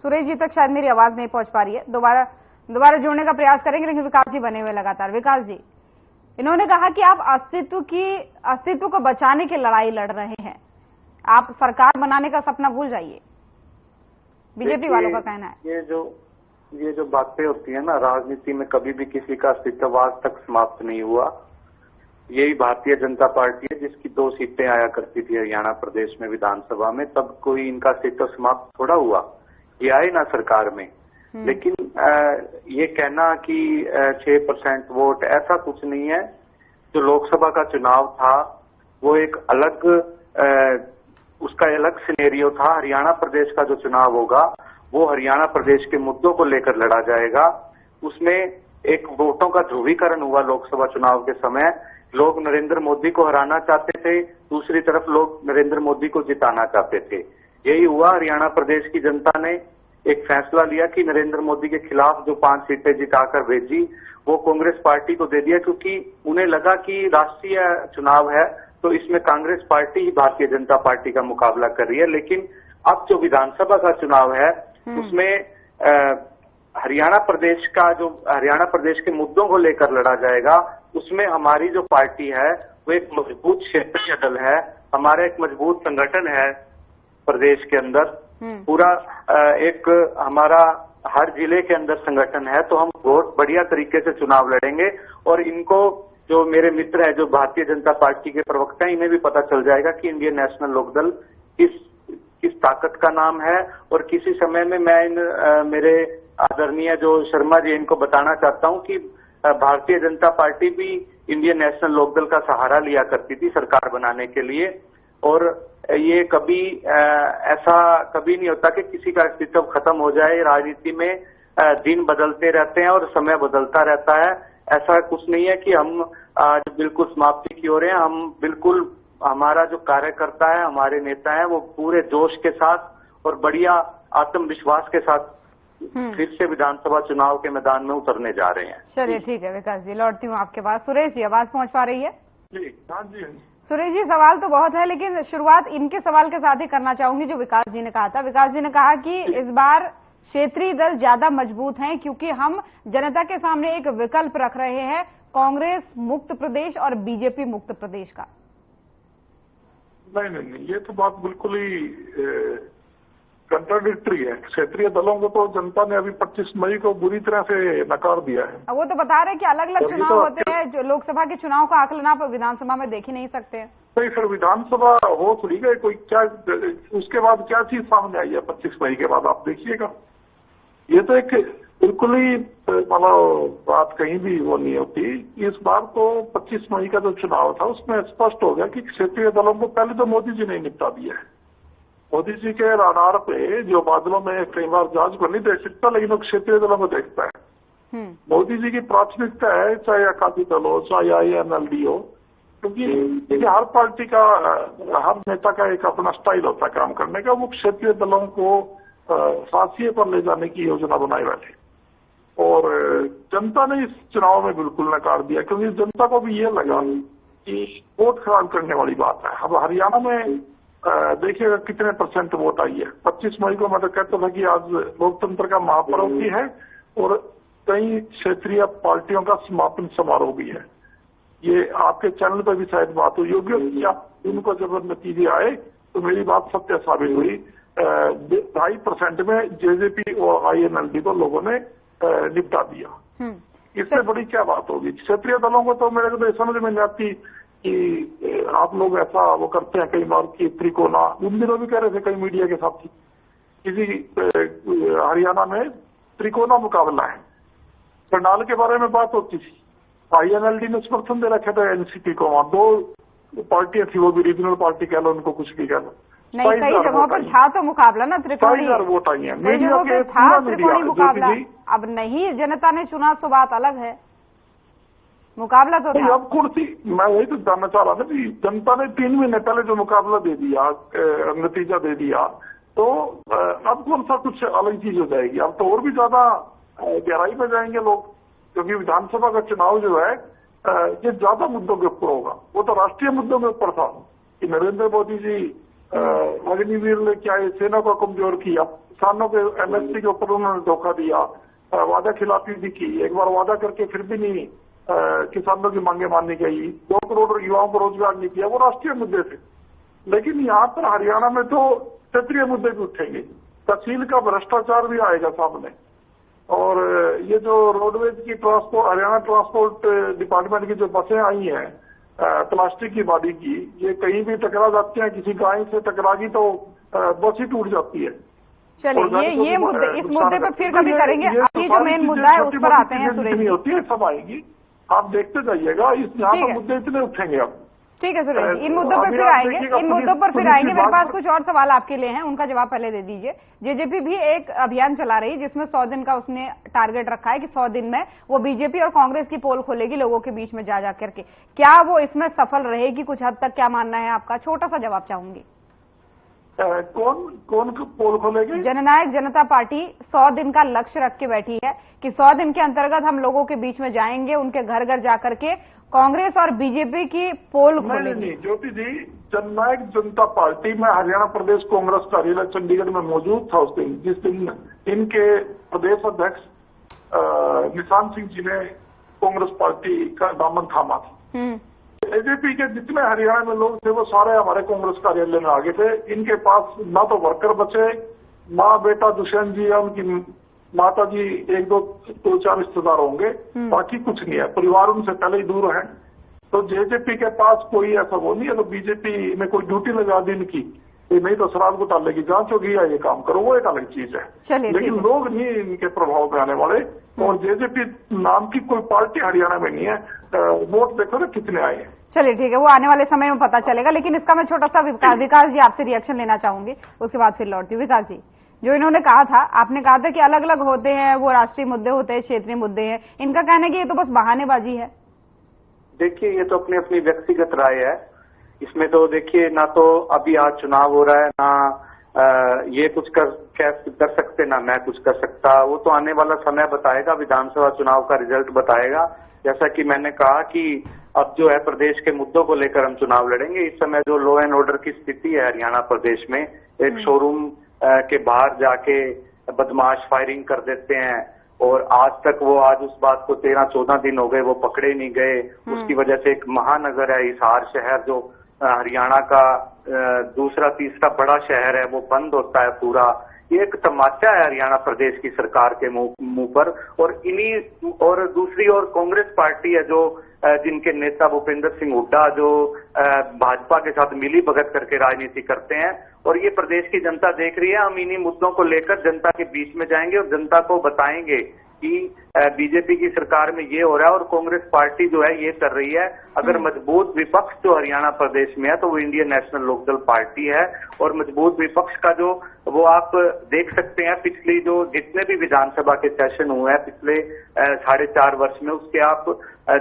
S1: सुरेश जी तक शायद मेरी आवाज नहीं पहुंच पा रही है। दोबारा जुड़ने का प्रयास करेंगे, लेकिन विकास जी बने हुए लगातार। विकास जी, इन्होंने कहा कि आप अस्तित्व को बचाने की लड़ाई लड़ रहे हैं, आप सरकार बनाने का सपना भूल जाइए, बीजेपी वालों का कहना है।
S4: ये जो बातें होती है ना, राजनीति में कभी भी किसी का अस्तित्व आज तक समाप्त नहीं हुआ। यही भारतीय जनता पार्टी है जिसकी 2 सीटें आया करती थी हरियाणा प्रदेश में विधानसभा में। तब कोई इनका अस्तित्व समाप्त थोड़ा हुआ, ये आए ना सरकार में। लेकिन ये कहना कि 6% वोट, ऐसा कुछ नहीं है। जो लोकसभा का चुनाव था वो एक अलग उसका अलग सिनेरियो था। हरियाणा प्रदेश का जो चुनाव होगा वो हरियाणा प्रदेश के मुद्दों को लेकर लड़ा जाएगा। उसमें एक वोटों का ध्रुवीकरण हुआ लोकसभा चुनाव के समय। लोग नरेंद्र मोदी को हराना चाहते थे, दूसरी तरफ लोग नरेंद्र मोदी को जिताना चाहते थे। यही हुआ। हरियाणा प्रदेश की जनता ने एक फैसला लिया कि नरेंद्र मोदी के खिलाफ जो 5 सीटें जिताकर भेजी वो कांग्रेस पार्टी को दे दिया, क्योंकि उन्हें लगा कि राष्ट्रीय चुनाव है तो इसमें कांग्रेस पार्टी ही भारतीय जनता पार्टी का मुकाबला कर रही है। लेकिन अब जो विधानसभा का चुनाव है उसमें हरियाणा प्रदेश के मुद्दों को लेकर लड़ा जाएगा। उसमें हमारी जो पार्टी है वो एक मजबूत क्षेत्रीय दल है, हमारा एक मजबूत संगठन है प्रदेश के अंदर। पूरा एक हमारा हर जिले के अंदर संगठन है, तो हम बहुत बढ़िया तरीके से चुनाव लड़ेंगे। और इनको, जो मेरे मित्र हैं जो भारतीय जनता पार्टी के प्रवक्ता हैं, इन्हें भी पता चल जाएगा कि इंडियन नेशनल लोकदल किस ताकत का नाम है। और किसी समय में मैं मेरे आदरणीय जो शर्मा जी, इनको बताना चाहता हूं कि भारतीय जनता पार्टी भी इंडियन नेशनल लोकदल का सहारा लिया करती थी सरकार बनाने के लिए। और ये कभी ऐसा कभी नहीं होता कि किसी का अस्तित्व खत्म हो जाए। राजनीति में दिन बदलते रहते हैं और समय बदलता रहता है। ऐसा कुछ नहीं है कि हम आज बिल्कुल समाप्ति की ओर हैं। हम बिल्कुल, हमारा जो कार्यकर्ता है, हमारे नेता है, वो पूरे जोश के साथ और बढ़िया आत्मविश्वास के साथ फिर से विधानसभा चुनाव के मैदान में उतरने जा रहे हैं।
S1: चलिए ठीक है विकास जी, लौटती हूँ आपके पास। सुरेश जी, आवाज पहुंच पा रही है?
S3: जी हाँ जी।
S1: सुरेश जी, सवाल तो बहुत है, लेकिन शुरुआत इनके सवाल के साथ ही करना चाहूंगी जो विकास जी ने कहा था। विकास जी ने कहा कि इस बार क्षेत्रीय दल ज्यादा मजबूत हैं क्योंकि हम जनता के सामने एक विकल्प रख रहे हैं, कांग्रेस मुक्त प्रदेश और बीजेपी मुक्त प्रदेश का।
S3: नहीं, ये तो बात बिल्कुल ही कंट्राडिक्टरी है। क्षेत्रीय दलों को तो जनता ने अभी 25 मई को बुरी तरह से नकार दिया है।
S1: वो तो बता रहे कि अलग अलग चुनाव होते हैं, जो लोकसभा के चुनाव का आकलन आप विधानसभा में देख ही नहीं सकते।
S3: नहीं, फिर विधानसभा हो थोड़ी गई कोई, क्या उसके बाद क्या चीज सामने आई है 25 मई के बाद, आप देखिएगा। ये तो एक बिल्कुल ही मतलब बात कहीं भी वो नहीं होती। इस बार तो 25 मई का जो चुनाव था उसमें स्पष्ट हो गया कि क्षेत्रीय दलों को पहले तो मोदी जी ने निपटा दिया है। मोदी जी के राडार पे जो बादलों में कई बार जहाज को नहीं देख सकता, लेकिन वो क्षेत्रीय दलों को देखता है। मोदी जी की प्राथमिकता है, चाहे अकाली दल हो, चाहे INLD हो, क्योंकि हर पार्टी का, हर नेता का एक अपना स्टाइल होता है काम करने का। वो क्षेत्रीय दलों को फांसी पर ले जाने की योजना बनाए बैठे और जनता ने इस चुनाव में बिल्कुल नकार दिया, क्योंकि जनता को भी ये लगा कि वोट खराब करने वाली बात है। अब हरियाणा में देखिएगा कितने % वोट आई है। 25 मई को मैं तो कहता था कि आज लोकतंत्र का महापर्व भी है और कई क्षेत्रीय पार्टियों का समापन समारोह भी है। ये आपके चैनल पर भी शायद बात हुई होगी, उनको जब नतीजे आए तो मेरी बात सत्य साबित हुई। 2.5% में JJP और INLD को लोगों ने निपटा दिया। इससे बड़ी क्या बात होगी। क्षेत्रीय दलों को तो मेरे को तो समझ में नहीं आती कि आप लोग ऐसा वो करते हैं कई बार की त्रिकोना, उन दिनों भी कह रहे थे कई मीडिया के साथ किसी हरियाणा में त्रिकोना मुकाबला है। करनाल के बारे में बात होती थी, INLD ने समर्थन दे रखा था NCP को। वहां 2 पार्टियां थी, वो भी रीजनल पार्टी कह लो, उनको कुछ भी कह लो।
S1: नहीं, कई जगहों पर था तो मुकाबला ना त्रिकोणी,
S3: वोट आई है,
S1: कई जगहों पर था त्रिकोणी मुकाबला। अब नहीं, जनता ने चुना तो बात अलग है, मुकाबला तो था।
S3: अब कुर्सी, मैं वही तो जानना चाह रहा था कि जनता ने 3 महीने पहले जो मुकाबला दे दिया, नतीजा दे दिया, तो अब कौन सा कुछ अलग चीज हो जाएगी। अब तो और भी ज्यादा गहराई में जाएंगे लोग, क्योंकि विधानसभा का चुनाव जो है ये ज्यादा मुद्दों के ऊपर होगा। वो तो राष्ट्रीय मुद्दों के ऊपर था कि नरेंद्र मोदी जी अग्निवीर लेके आए, सेना को कमजोर किया, किसानों के MSP के ऊपर उन्होंने धोखा दिया, वादा खिलाफी भी की, एक बार वादा करके फिर भी नहीं किसानों की मांगे माननी गई, 2 करोड़ युवाओं को रोजगार नहीं किया। वो राष्ट्रीय मुद्दे थे। लेकिन यहाँ पर हरियाणा में तो क्षेत्रीय मुद्दे भी उठेंगे, तहसील का भ्रष्टाचार भी आएगा सामने। और ये जो रोडवेज की हरियाणा ट्रांसपोर्ट डिपार्टमेंट की जो बसें आई हैं, प्लास्टिक की बॉडी की, ये कहीं भी टकरा जाती है, किसी गाय से टकरा गई तो बस ही टूट जाती है।
S1: चलिए ये मुद्दे, इस मुद्दे पर फिर कभी करेंगे। अभी जो मेन मुद्दा है उस पर आते हैं सुरेश जी।
S3: होती है सब आएगी, आप देखते जाइएगा, इस यहाँ पर मुद्दे इतने उठेंगे अब।
S1: ठीक है सुरेश जी, इन मुद्दों पर फिर आएंगे, इन मुद्दों पर फिर आएंगे। मेरे पास कुछ और सवाल आपके लिए हैं, उनका जवाब पहले दे दीजिए। जेजेपी भी एक अभियान चला रही है जिसमें 100 दिन का उसने टारगेट रखा है कि 100 दिन में वो बीजेपी और कांग्रेस की पोल खोलेगी लोगों के बीच में जा करके। क्या वो इसमें सफल रहेगी कुछ हद तक? क्या मानना है आपका? छोटा सा जवाब चाहूंगी।
S3: कौन पोल खोलेगी?
S1: जननायक जनता पार्टी 100 दिन का लक्ष्य रख के बैठी है कि 100 दिन के अंतर्गत हम लोगों के बीच में जाएंगे, उनके घर घर जाकर के कांग्रेस और बीजेपी की पोल खोलेंगे।
S3: नहीं ज्योति जी, जननायक जनता पार्टी में हरियाणा प्रदेश कांग्रेस कार्यालय चंडीगढ़ में मौजूद था उस दिन, जिस दिन इनके प्रदेश अध्यक्ष निशांत सिंह जी ने कांग्रेस पार्टी का दामन थामा था। बीजेपी के जितने हरियाणा में लोग थे वो सारे हमारे कांग्रेस कार्यालय में आगे थे। इनके पास ना तो वर्कर बचे, माँ बेटा दुष्यंत जी या उनकी माता जी, एक दो चार रिश्तेदार होंगे, बाकी कुछ नहीं है। परिवार उनसे पहले ही दूर है। तो जेजेपी के पास कोई ऐसा वो नहीं है। तो बीजेपी में कोई ड्यूटी लगा दी इनकी, नहीं तो शराब घोटाले की जांच होगी या ये काम करो, वो एक अलग चीज है। लेकिन लोग नहीं इनके प्रभाव में आने वाले। और जेजेपी नाम की कोई पार्टी हरियाणा में नहीं है। वोट देखो ना कितने आए हैं।
S1: चलिए ठीक है, वो आने वाले समय में पता चलेगा। लेकिन इसका मैं छोटा सा विकास जी आपसे रिएक्शन लेना चाहूंगी, उसके बाद फिर लौटती हूँ। विकास जी, जो इन्होंने कहा था, आपने कहा था कि अलग अलग होते हैं, वो राष्ट्रीय मुद्दे होते हैं, क्षेत्रीय मुद्दे हैं, इनका कहना है कि ये तो बस बहानेबाजी है।
S4: देखिए, ये तो अपनी अपनी व्यक्तिगत राय है। इसमें तो देखिए, ना तो अभी आज चुनाव हो रहा है, ना ये कुछ कर सकते, ना मैं कुछ कर सकता। वो तो आने वाला समय बताएगा, विधानसभा चुनाव का रिजल्ट बताएगा। जैसा कि मैंने कहा कि अब जो है प्रदेश के मुद्दों को लेकर हम चुनाव लड़ेंगे। इस समय जो लॉ एंड ऑर्डर की स्थिति है हरियाणा प्रदेश में, एक शोरूम के बाहर जाके बदमाश फायरिंग कर देते हैं और आज उस बात को 13-14 दिन हो गए, वो पकड़े नहीं गए। उसकी वजह से एक महानगर है हिसार शहर, जो हरियाणा का दूसरा तीसरा बड़ा शहर है, वो बंद होता है पूरा। ये एक तमाचा है हरियाणा प्रदेश की सरकार के मुंह पर। और दूसरी ओर कांग्रेस पार्टी है, जो जिनके नेता भूपेंद्र सिंह हुड्डा, जो भाजपा के साथ मिली भगत करके राजनीति करते हैं। और ये प्रदेश की जनता देख रही है। हम इन्हीं मुद्दों को लेकर जनता के बीच में जाएंगे और जनता को बताएंगे कि बीजेपी की सरकार में ये हो रहा है और कांग्रेस पार्टी जो है ये कर रही है। अगर मजबूत विपक्ष जो हरियाणा प्रदेश में है तो वो इंडियन नेशनल लोकदल पार्टी है। और मजबूत विपक्ष का जो वो आप देख सकते हैं, पिछली जो जितने भी विधानसभा के सेशन हुए हैं पिछले 4.5 वर्ष में, उसके आप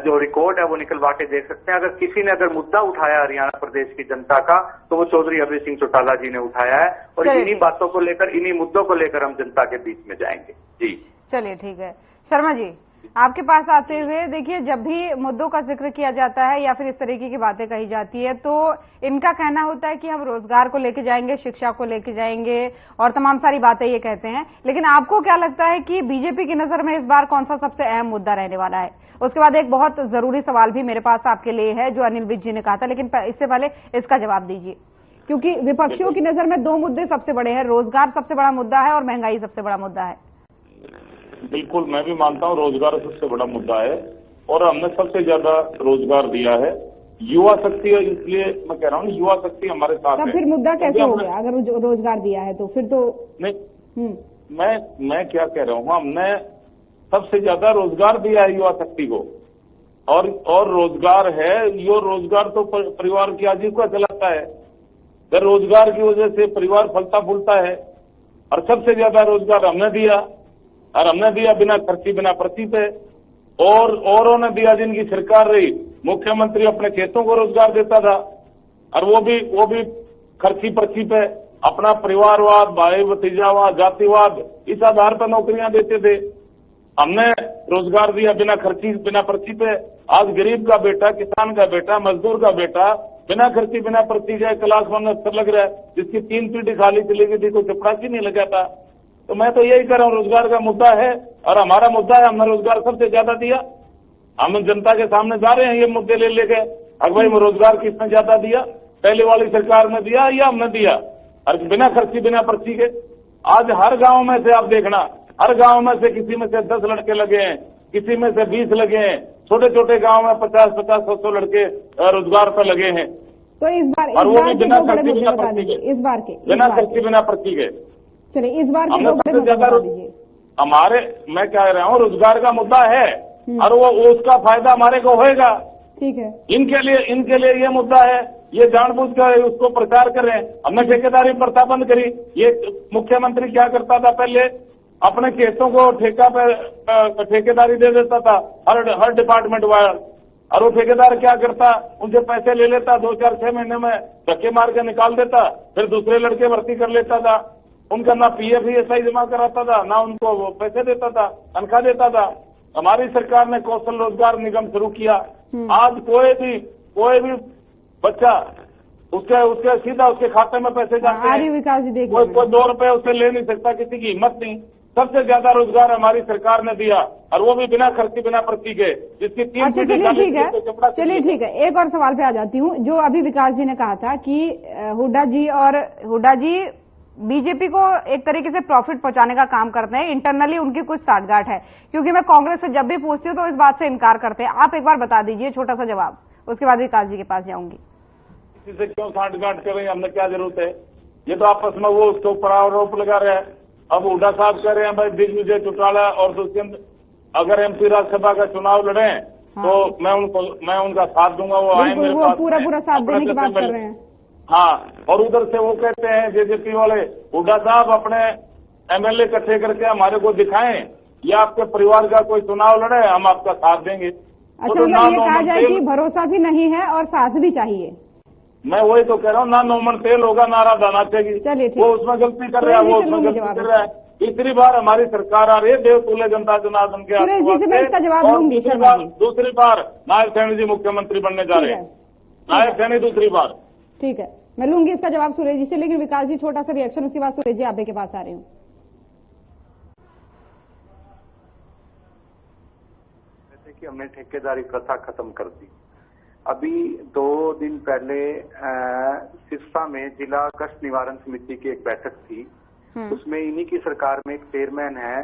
S4: जो रिकॉर्ड है वो निकलवा के देख सकते हैं। अगर किसी ने अगर मुद्दा उठाया हरियाणा प्रदेश की जनता का, तो वो चौधरी अभय सिंह चौटाला जी ने उठाया है। और इन्हीं बातों को लेकर, इन्हीं मुद्दों को लेकर हम जनता के बीच में जाएंगे। जी
S1: चलिए ठीक है। शर्मा जी, आपके पास आते हुए, देखिए, जब भी मुद्दों का जिक्र किया जाता है या फिर इस तरीके की बातें कही जाती है, तो इनका कहना होता है कि हम रोजगार को लेके जाएंगे, शिक्षा को लेके जाएंगे और तमाम सारी बातें ये कहते हैं। लेकिन आपको क्या लगता है कि बीजेपी की नजर में इस बार कौन सा सबसे अहम मुद्दा रहने वाला है? उसके बाद एक बहुत जरूरी सवाल भी मेरे पास आपके लिए है, जो अनिल विज जी ने कहा था, लेकिन इससे पहले इसका जवाब दीजिए, क्योंकि विपक्षियों की नजर में 2 मुद्दे सबसे बड़े हैं, रोजगार सबसे बड़ा मुद्दा है और महंगाई सबसे बड़ा मुद्दा है।
S2: बिल्कुल, मैं भी मानता हूँ रोजगार सबसे बड़ा मुद्दा है और हमने सबसे ज्यादा रोजगार दिया है। युवा शक्ति है, इसलिए मैं कह रहा हूँ युवा शक्ति हमारे साथ है।
S1: फिर मुद्दा कैसे हो गया? अगर रोजगार दिया है तो फिर तो
S2: नहीं। मैं क्या कह रहा हूँ, हमने सबसे ज्यादा रोजगार दिया है युवा शक्ति को। और रोजगार है, यो रोजगार तो परिवार की आजीविका चलाता है। अगर रोजगार की वजह से परिवार फलता फूलता है, और सबसे ज्यादा रोजगार हमने दिया, और हमने दिया बिना खर्ची बिना पर्ची पे। और औरों ने दिया जिनकी सरकार रही, मुख्यमंत्री अपने खेतों को रोजगार देता था, और वो भी खर्ची पर्ची पे अपना परिवारवाद, भाई भतीजावाद, जातिवाद, इस आधार पर नौकरियां देते थे। हमने रोजगार दिया बिना खर्ची बिना पर्ची पे। आज गरीब का बेटा, किसान का बेटा, मजदूर का बेटा बिना खर्ची बिना पर्ची के क्लास 1 अफसर लग रहा है, जिसकी 3 पीढ़ी खाली चली गई थी, कोई चपरासी नहीं लगा था। तो मैं तो यही कह रहा हूँ, रोजगार का मुद्दा है और हमारा मुद्दा है, हमने रोजगार सबसे ज्यादा दिया। हम जनता के सामने जा रहे हैं ये मुद्दे ले लेके, अगर भाई रोजगार किसने ज्यादा दिया, पहले वाली सरकार ने दिया या हमने दिया, और बिना खर्ची बिना पर्ची के। आज हर गांव में से आप देखना, हर गांव में से किसी में से 10 लड़के लगे हैं, किसी में से 20 लगे हैं, छोटे छोटे गांव में 50-50, 100 लड़के रोजगार पर लगे हैं।
S1: तो इस बार
S2: और वो भी बिना
S1: दो बड़े
S2: खर्ची
S1: मुद्दे
S2: बिना
S1: बता
S2: पर्ची
S1: दीजिए,
S2: के,
S1: इस बार के
S2: बिना खर्ची बिना पर्ची के।
S1: चलिए इस बार के
S2: हमने
S1: दो बड़े
S2: सबसे
S1: मुद्दे
S2: ज्यादा
S1: बता दीजिए।
S2: हमारे, मैं कह रहा हूँ, रोजगार का मुद्दा है और वो उसका फायदा हमारे को होएगा।
S1: ठीक है,
S2: इनके लिए ये मुद्दा है, ये जानबूझ कर उसको प्रचार कर रहे हैं। हमने ठेकेदारी प्रथा बंद करी। ये मुख्यमंत्री क्या करता था, पहले अपने खेतों को ठेका पे ठेकेदारी दे देता था हर डिपार्टमेंट वाला, और वो ठेकेदार क्या करता, उनसे पैसे ले लेता, 2-4-6 महीने में धक्के मार के निकाल देता, फिर दूसरे लड़के भर्ती कर लेता था। उनका ना PF ESI जमा कराता था, ना उनको वो पैसे देता था, तनख्वाह देता था। हमारी सरकार ने कौशल रोजगार निगम शुरू किया। आज कोई भी बच्चा उसके सीधा उसके खाते में पैसे जाते हैं।
S1: विकास जी देखिए,
S2: कोई 2 रुपए उससे ले नहीं सकता, किसी की हिम्मत नहीं। सबसे ज्यादा रोजगार हमारी सरकार ने दिया, और वो भी बिना खर्ची बिना पर्ची के, जिसकी 3
S1: अच्छा चलिए ठीक है, एक और सवाल पे आ जाती हूँ। जो अभी विकास जी ने कहा था कि हुड्डा जी बीजेपी को एक तरीके से प्रॉफिट पहुंचाने का काम करते हैं, इंटरनली उनकी कुछ साठगांठ है, क्योंकि मैं कांग्रेस से जब भी पूछती हूँ तो इस बात से इनकार करते हैं। आप एक बार बता दीजिए छोटा सा जवाब, उसके बाद विकास जी के पास जाऊंगी।
S2: किसी से क्यों साठगांठ कर रहे हैं, हमने क्या जरूरत है? ये तो आपस में वो उसके ऊपर आरोप लगा रहे हैं। अब हुड्डा साहब कह रहे हैं भाई दिग्विजय चौटाला और दुष्यंत अगर MP राज्यसभा का चुनाव लड़े तो मैं उनका साथ दूंगा। वो आए मेरे पास,
S1: पूरा साथ देने की बात कर रहे हैं।
S2: हाँ, और उधर से वो कहते हैं BJP वाले, हुड्डा साहब अपने MLA इकट्ठे करके हमारे को दिखाएं, या आपके परिवार का कोई चुनाव लड़े, हम आपका साथ देंगे।
S1: अच्छा, मतलब ये कहा जाए कि भरोसा भी नहीं है और साथ भी चाहिए।
S2: मैं वही तो कह रहा हूँ, ना नोमन तेल होगा ना राधा नाचेगी। वो उसमें गलती कर रहा है, वो उसमें गलती कर रहा है। तीसरी बार हमारी सरकार आ रही है, देवतुल्य जनता जनार्दन के दूसरी बार नायब सैनी जी मुख्यमंत्री बनने जा रहे हैं। नायब सैनी दूसरी बार।
S1: ठीक है, मैं लूंगी इसका जवाब सुरेश जी से, लेकिन विकास जी छोटा सा रिएक्शन, उसके बाद सुरेश जी आप के पास आ रही हूँ।
S4: जैसे कि हमने ठेकेदारी प्रथा खत्म कर दी। अभी 2 दिन पहले सिरसा में जिला कष्ट निवारण समिति की एक बैठक थी। उसमें इन्हीं की सरकार में एक चेयरमैन है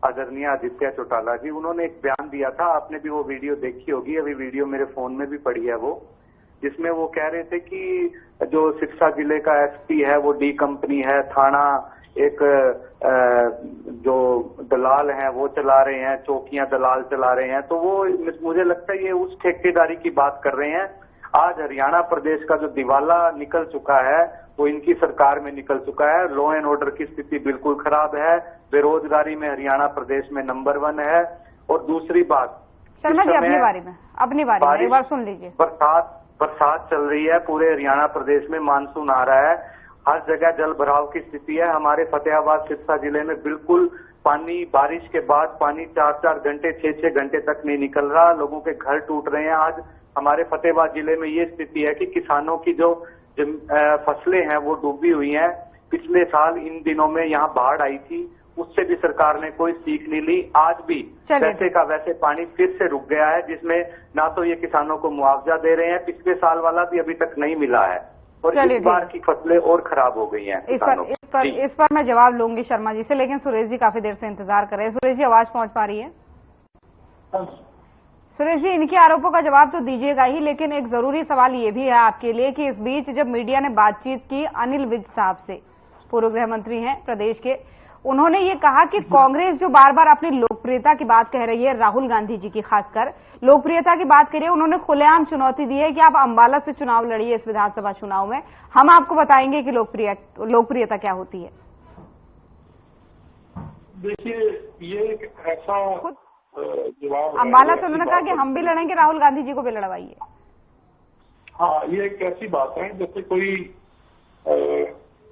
S4: आदरणीय आदित्य चौटाला जी, उन्होंने एक बयान दिया था। आपने भी वो वीडियो देखी होगी, अभी वीडियो मेरे फोन में भी पड़ी है वो, जिसमें वो कह रहे थे कि जो सिरसा जिले का SP है वो D कंपनी है, थाना एक जो दलाल हैं वो चला रहे हैं, चौकियां दलाल चला रहे हैं। तो वो मुझे लगता है ये उस ठेकेदारी की बात कर रहे हैं। आज हरियाणा प्रदेश का जो दिवाला निकल चुका है वो इनकी सरकार में निकल चुका है। लॉ एंड ऑर्डर की स्थिति बिल्कुल खराब है, बेरोजगारी में हरियाणा प्रदेश में नंबर 1 है। और दूसरी बात,
S1: शर्मा जी अपनी बारी में एक बार सुन लीजिए।
S4: बरसात चल रही है, पूरे हरियाणा प्रदेश में मानसून आ रहा है, हर जगह जल भराव की स्थिति है। हमारे फतेहाबाद सिरसा जिले में बिल्कुल पानी, बारिश के बाद पानी 4-4 घंटे 6-6 घंटे तक नहीं निकल रहा, लोगों के घर टूट रहे हैं। आज हमारे फतेहाबाद जिले में ये स्थिति है कि किसानों की जो फसलें हैं वो डूबी हुई हैं। पिछले साल इन दिनों में यहाँ बाढ़ आई थी, उससे भी सरकार ने कोई सीख नहीं ली। आज भी वैसे का वैसे पानी फिर से रुक गया है, जिसमें ना तो ये किसानों को मुआवजा दे रहे हैं, पिछले साल वाला भी अभी तक नहीं मिला है, और इस बार की फसलें और खराब हो गई हैं।
S1: इस पर मैं जवाब लूंगी शर्मा जी से, लेकिन सुरेश जी काफी देर से इंतजार कर रहे हैं। सुरेश जी आवाज पहुंच पा रही है? सुरेश जी, इनके आरोपों का जवाब तो दीजिएगा ही, लेकिन एक जरूरी सवाल ये भी है आपके लिए कि इस बीच जब मीडिया ने बातचीत की अनिल विज साहब से, पूर्व गृह मंत्री हैं प्रदेश के, उन्होंने ये कहा कि कांग्रेस जो बार बार अपनी लोकप्रियता की बात कह रही है, राहुल गांधी जी की खासकर लोकप्रियता की बात करिए, उन्होंने खुलेआम चुनौती दी है कि आप अंबाला से चुनाव लड़िए इस विधानसभा चुनाव में, हम आपको बताएंगे कि लोकप्रियता क्या होती है।
S3: देखिए, ये एक ऐसा जवाब,
S1: अंबाला तो उन्होंने कहा कि हम भी लड़ेंगे, राहुल गांधी जी को भी लड़वाइए।
S3: हाँ, ये एक ऐसी बात है जैसे कोई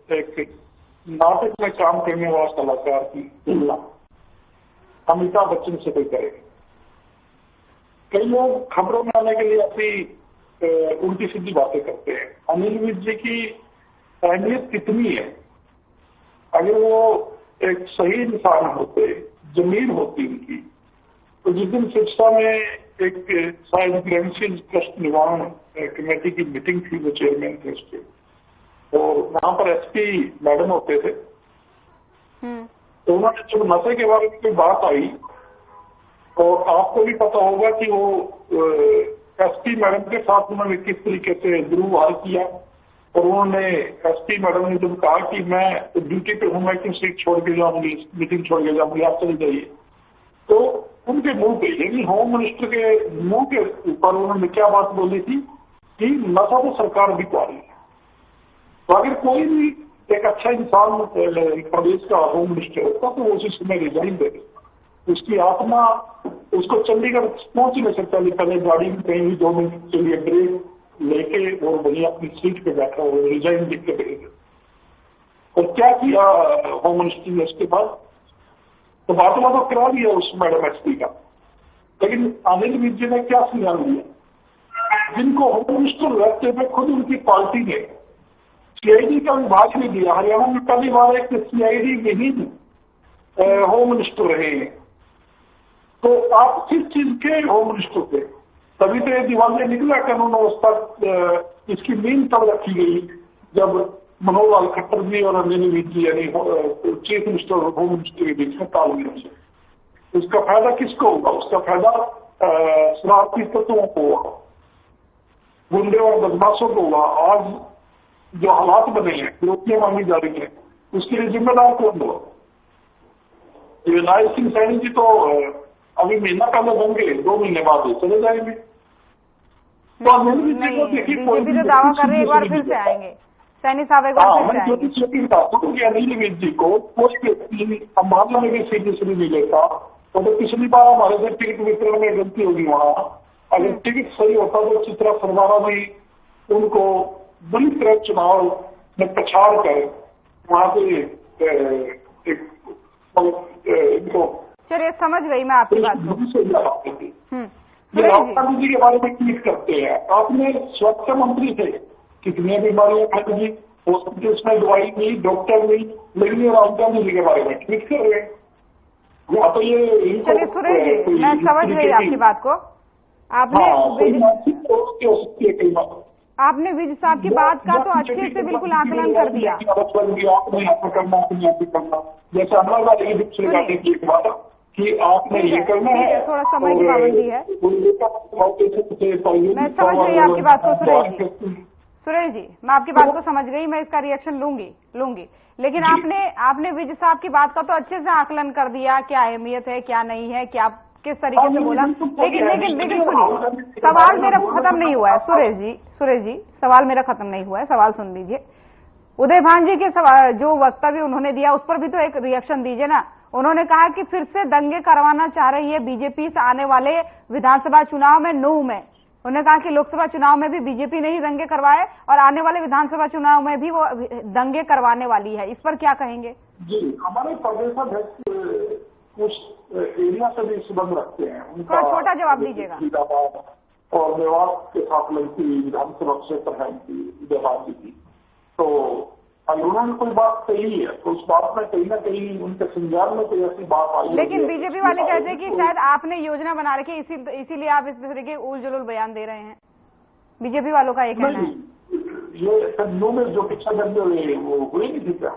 S3: एक नाटक में काम करने वाला कलाकार की तुलना अमिताभ बच्चन से कोई करे। कई लोग खबरों में आने के लिए अपनी उल्टी सीधी बातें करते हैं। अनिल विज जी की अहमियत कितनी है, अगर वो एक सही इंसान होते, जमीन होती उनकी, तो जिस दिन सिरसा में एक शायद ग्रेविशियल कष्ट निवारण कमेटी की मीटिंग थी, वो चेयरमैन थे उसके, और वहां पर SP मैडम होते थे, तो उन्होंने जब नशे के बारे में कोई बात आई और आपको भी पता होगा कि वो एसपी मैडम के साथ उन्होंने किस तरीके से दुर्व्यवहार किया। और उन्होंने एसपी मैडम ने जब कहा कि मैं ड्यूटी पे हूं, मैं क्यों सीट छोड़ के जाऊंगी, मीटिंग छोड़ के जाऊंगी, आप चले जाइए, तो उनके मुंह पे, यानी होम मिनिस्टर के मुंह के ऊपर उन्होंने क्या बात बोली थी कि नशा तो सरकार भी पा रही है। तो अगर कोई भी एक अच्छा इंसान प्रदेश का होम मिनिस्टर होता तो वो उसी समय रिजाइन दे देता। उसकी आत्मा उसको चंडीगढ़ पहुंच नहीं सकता, पहले गाड़ी में कहीं भी 2 मिनट के लिए ब्रेक लेके और वहीं अपनी सीट पे बैठा और रिजाइन लिख के भेज। और क्या किया होम मिनिस्टर ने उसके बाद, तो बातों तो करा दिया उस मैडम एसपी का, लेकिन अनिल विज जी ने क्या संज्ञान लिया, जिनको होम मिनिस्टर रहते हुए खुद उनकी पार्टी ने सीआईडी का विभाग नहीं दिया। हरियाणा में पहली बार एक सीआईडी विहीन होम मिनिस्टर रहे हैं। तो आप किस चीज के होम मिनिस्टर थे? तभी तो ये दिवालिया निकला कानून व्यवस्था, इसकी नींव तब रखी गई जब मनोहर लाल खट्टर जी और अनिल विज जी यानी चीफ मिनिस्टर और होम मिनिस्टर के बीच में तालमेल है। उसका फायदा किसको होगा? उसका फायदा शरारती तत्वों को होगा, गुंडे और बदमाशों को होगा। आज जो हालात बने हैं, रोटियां मांगी जा रही है, उसके लिए जिम्मेदार कौन होगा? विनायक सिंह सैनी जी तो अभी महीना पहले होंगे, 2 महीने बाद चले जाएंगे। तो
S1: बीजेपी तो दावा कर रही है एक बार फिर से आएंगे, सैनी साहब एक बार फिर से आएंगे।
S3: अनिल विज जी को कोई व्यक्ति अम्बाला में भी सीरियसली नहीं लेता। तो पिछली बार हमारे से टिकट वितरण में गलती होगी वहां, अगर टिकट सही होता तो चित्रा सरवारा भी उनको बुरी तरह चुनाव में पछाड़ कर वहां से इनको।
S1: चलिए समझ गई मैं आपकी बात को।
S3: राहुल गांधी जी के बारे में ट्वीट करते हैं, आपने स्वास्थ्य मंत्री थे, कितनी बीमारियां फैल गई, हॉस्पिटल उसमें दवाई नहीं, डॉक्टर नहीं, लेकिन राहुल गांधी जी के बारे में ट्वीट कर रहे हैं। या तो ये
S1: चलिए सुरेश जी, मैं समझ गई आपकी बात को। आपने विज साहब की बात का तो अच्छे से बिल्कुल आकलन कर दिया।
S3: आपने ऐसा करना, आपने ऐसा करना, जैसे हमारा कि आपने ये करना है,
S1: थोड़ा समय की पाबंदी है। मैं समझ गई आपकी बात को सुरेश जी, मैं आपकी बात को समझ गई, मैं इसका रिएक्शन लूंगी। लेकिन आपने विज साहब की बात का तो अच्छे से आकलन कर दिया, क्या अहमियत है, क्या नहीं है, क्या किस तरीके से बोला। लेकिन सुनिए, सवाल मेरा खत्म नहीं हुआ है सुरेश जी, सवाल मेरा खत्म नहीं हुआ है, सवाल सुन लीजिए। उदय भान जी के जो वक्तव्य उन्होंने दिया उस पर भी तो एक रिएक्शन दीजिए ना। उन्होंने कहा कि फिर से दंगे करवाना चाह रही है बीजेपी से आने वाले विधानसभा चुनाव में नूह में। उन्होंने कहा कि लोकसभा चुनाव में भी बीजेपी ने ही दंगे करवाए और आने वाले विधानसभा चुनाव में भी वो दंगे करवाने वाली है। इस पर क्या कहेंगे?
S3: जी, हमारे प्रदेशाध्यक्ष कुछ एरिया से भी संबंध रखते हैं।
S1: थोड़ा छोटा जवाब दीजिएगा।
S3: और मेवात के साथ लगती विधानसभा क्षेत्र है उदयभान जी की, तो उन्होंने कोई बात कही है तो उस बात में कहीं ना कहीं उनके संज्ञान में कोई ऐसी बात आई।
S1: लेकिन बीजेपी वाले कहते हैं कि शायद आपने योजना बना रखी, इसीलिए आप इस तरह के उल जुलूल बयान दे रहे हैं। बीजेपी वालों का ये कहना है।
S3: ये नूह में जो पिछले दंगे हुए वो हुए नहीं थे क्या?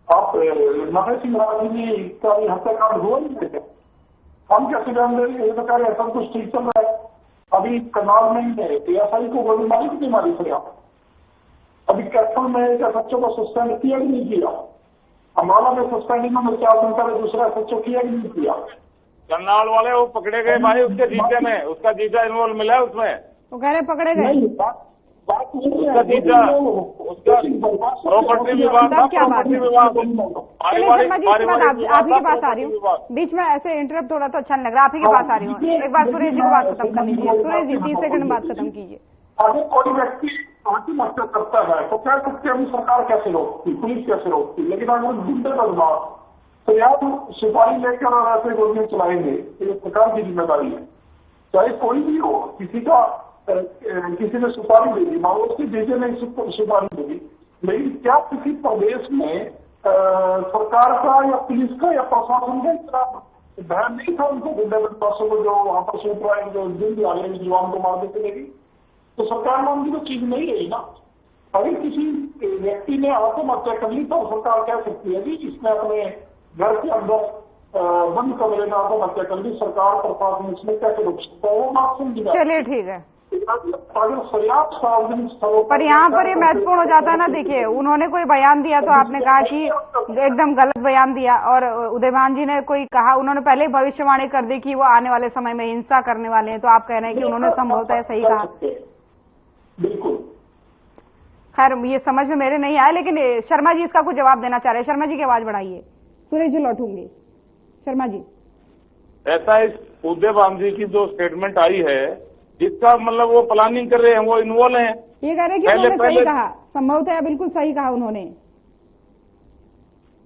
S3: आप नफे सिंह राजी का हत्याकांड हुआ नहीं थे? हम कैसे जान रहे हैं? ये तो कह रहे सब कुछ ठीक चल रहा है। अभी करनाल में ही है PSI को गोली मारी की मारी थे आप? अभी कैथल में एक SHO को सस्पेंड किया भी नहीं किया। अम्बाला में सस्पेंडिंग में 4 दिन पहले दूसरा SHO किया भी नहीं किया।
S2: करनाल वाले वो पकड़े गए भाई, उसके जीते में उसका जीता इन्वॉल्व मिला है उसमें,
S1: वो कह रहे पकड़े गए।
S2: उसका जीता, उसका प्रॉपर्टी विभाग, प्रॉपर्टी विभाग।
S1: आप ही के पास आ रही हूँ, बीच में ऐसे इंटरप्ट थोड़ा तो अच्छा नहीं लग रहा। आप ही के पास आ रही हूँ, एक बार सुरेश जी को बात खत्म कर लीजिए। सुरेश जी 30 सेकंड में बात खत्म कीजिए।
S3: अगर कोई व्यक्ति आत्महत्या करता है तो क्या सकते हैं? सरकार कैसे रोकती, पुलिस कैसे रोकती? लेकिन अगर गुंडे बदमाश तो यार सुपारी लेकर और ऐसे गोलियां चलाएंगे तो ये सरकार की जिम्मेदारी है। चाहे कोई भी हो, किसी ने सुपारी दे दी, मान लो उसकी डीजे ने सुपारी दे दी, लेकिन क्या किसी प्रदेश में सरकार का या पुलिस का या प्रशासन का इतना ध्यान नहीं था उनको गुंडे बदमाशों को जो वहां पर सूट रहे हैं, जो दिन आ रहे जवान को मार देते लगी? तो सरकार नाम की तो चीज नहीं रही ना। अगर किसी व्यक्ति ने आत्महत्या कर ली तो सरकार कह सकती है कि इसने अपने घर के अंदर बंद कमरे में आत्महत्या कर ली, सरकार प्रशासन इसमें कैसे रुक सकता है, वो बात समझी।
S1: चलिए ठीक है,
S3: अगर पर्याप्त सार्वजनिक स्थलों
S1: पर यहाँ पर ये महत्वपूर्ण हो जाता है ना। देखिए, उन्होंने कोई बयान दिया तो आपने कहा कि एकदम गलत बयान दिया, और उदयभान जी ने कोई कहा, उन्होंने पहले ही भविष्यवाणी कर दी कि वो आने वाले समय में हिंसा करने वाले हैं, तो आप कह रहे हैं कि उन्होंने संभवतः सही कहा।
S3: बिल्कुल।
S1: खैर, ये समझ में मेरे नहीं आया, लेकिन शर्मा जी इसका कुछ जवाब देना चाह रहे हैं। शर्मा जी की आवाज बढ़ाइए। सुरेश जी लौटूंगी। शर्मा जी,
S2: ऐसा इस उदयभान जी की जो स्टेटमेंट आई है, इसका मतलब वो प्लानिंग कर रहे हैं, वो इन्वॉल्व हैं।
S1: ये कह रहे हैं कि उन्होंने सही कहा, संभवतः बिल्कुल सही कहा उन्होंने।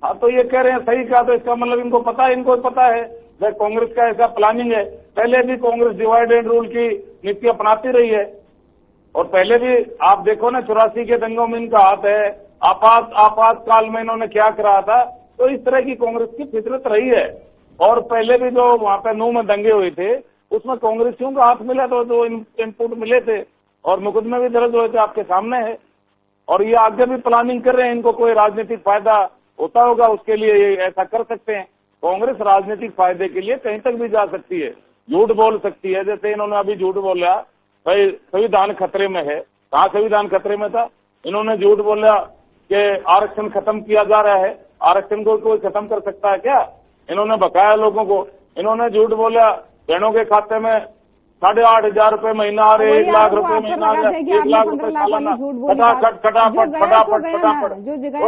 S2: हाँ, तो ये कह रहे हैं सही कहा, तो इसका मतलब इनको पता है, इनको पता है भाई कांग्रेस का ऐसा प्लानिंग है। पहले भी कांग्रेस डिवाइड एंड रूल की नीति अपनाती रही है, और पहले भी आप देखो ना 84 के दंगों में इनका हाथ है, आपातकाल में इन्होंने क्या करा था। तो इस तरह की कांग्रेस की फितरत रही है। और पहले भी जो वहां पे नूह में दंगे हुए थे, उसमें कांग्रेसियों का हाथ मिला, तो जो इनपुट मिले थे और मुकदमे भी दर्ज हुए थे, आपके सामने है। और ये आगे भी प्लानिंग कर रहे हैं, इनको कोई राजनीतिक फायदा होता होगा उसके लिए ये ऐसा कर सकते हैं। कांग्रेस राजनीतिक फायदे के लिए कहीं तक भी जा सकती है, झूठ बोल सकती है। जैसे इन्होंने अभी झूठ बोला भाई संविधान खतरे में है। कहाँ संविधान खतरे में था? इन्होंने झूठ बोला कि आरक्षण खत्म किया जा रहा है। आरक्षण को कोई खत्म कर सकता है क्या? इन्होंने बकाया लोगों को। इन्होंने झूठ बोला बहनों के खाते में 8,500 रुपए महीना आ रहे, 1 लाख रुपए महीना आ रहे, 1 लाख रुपए सालाना।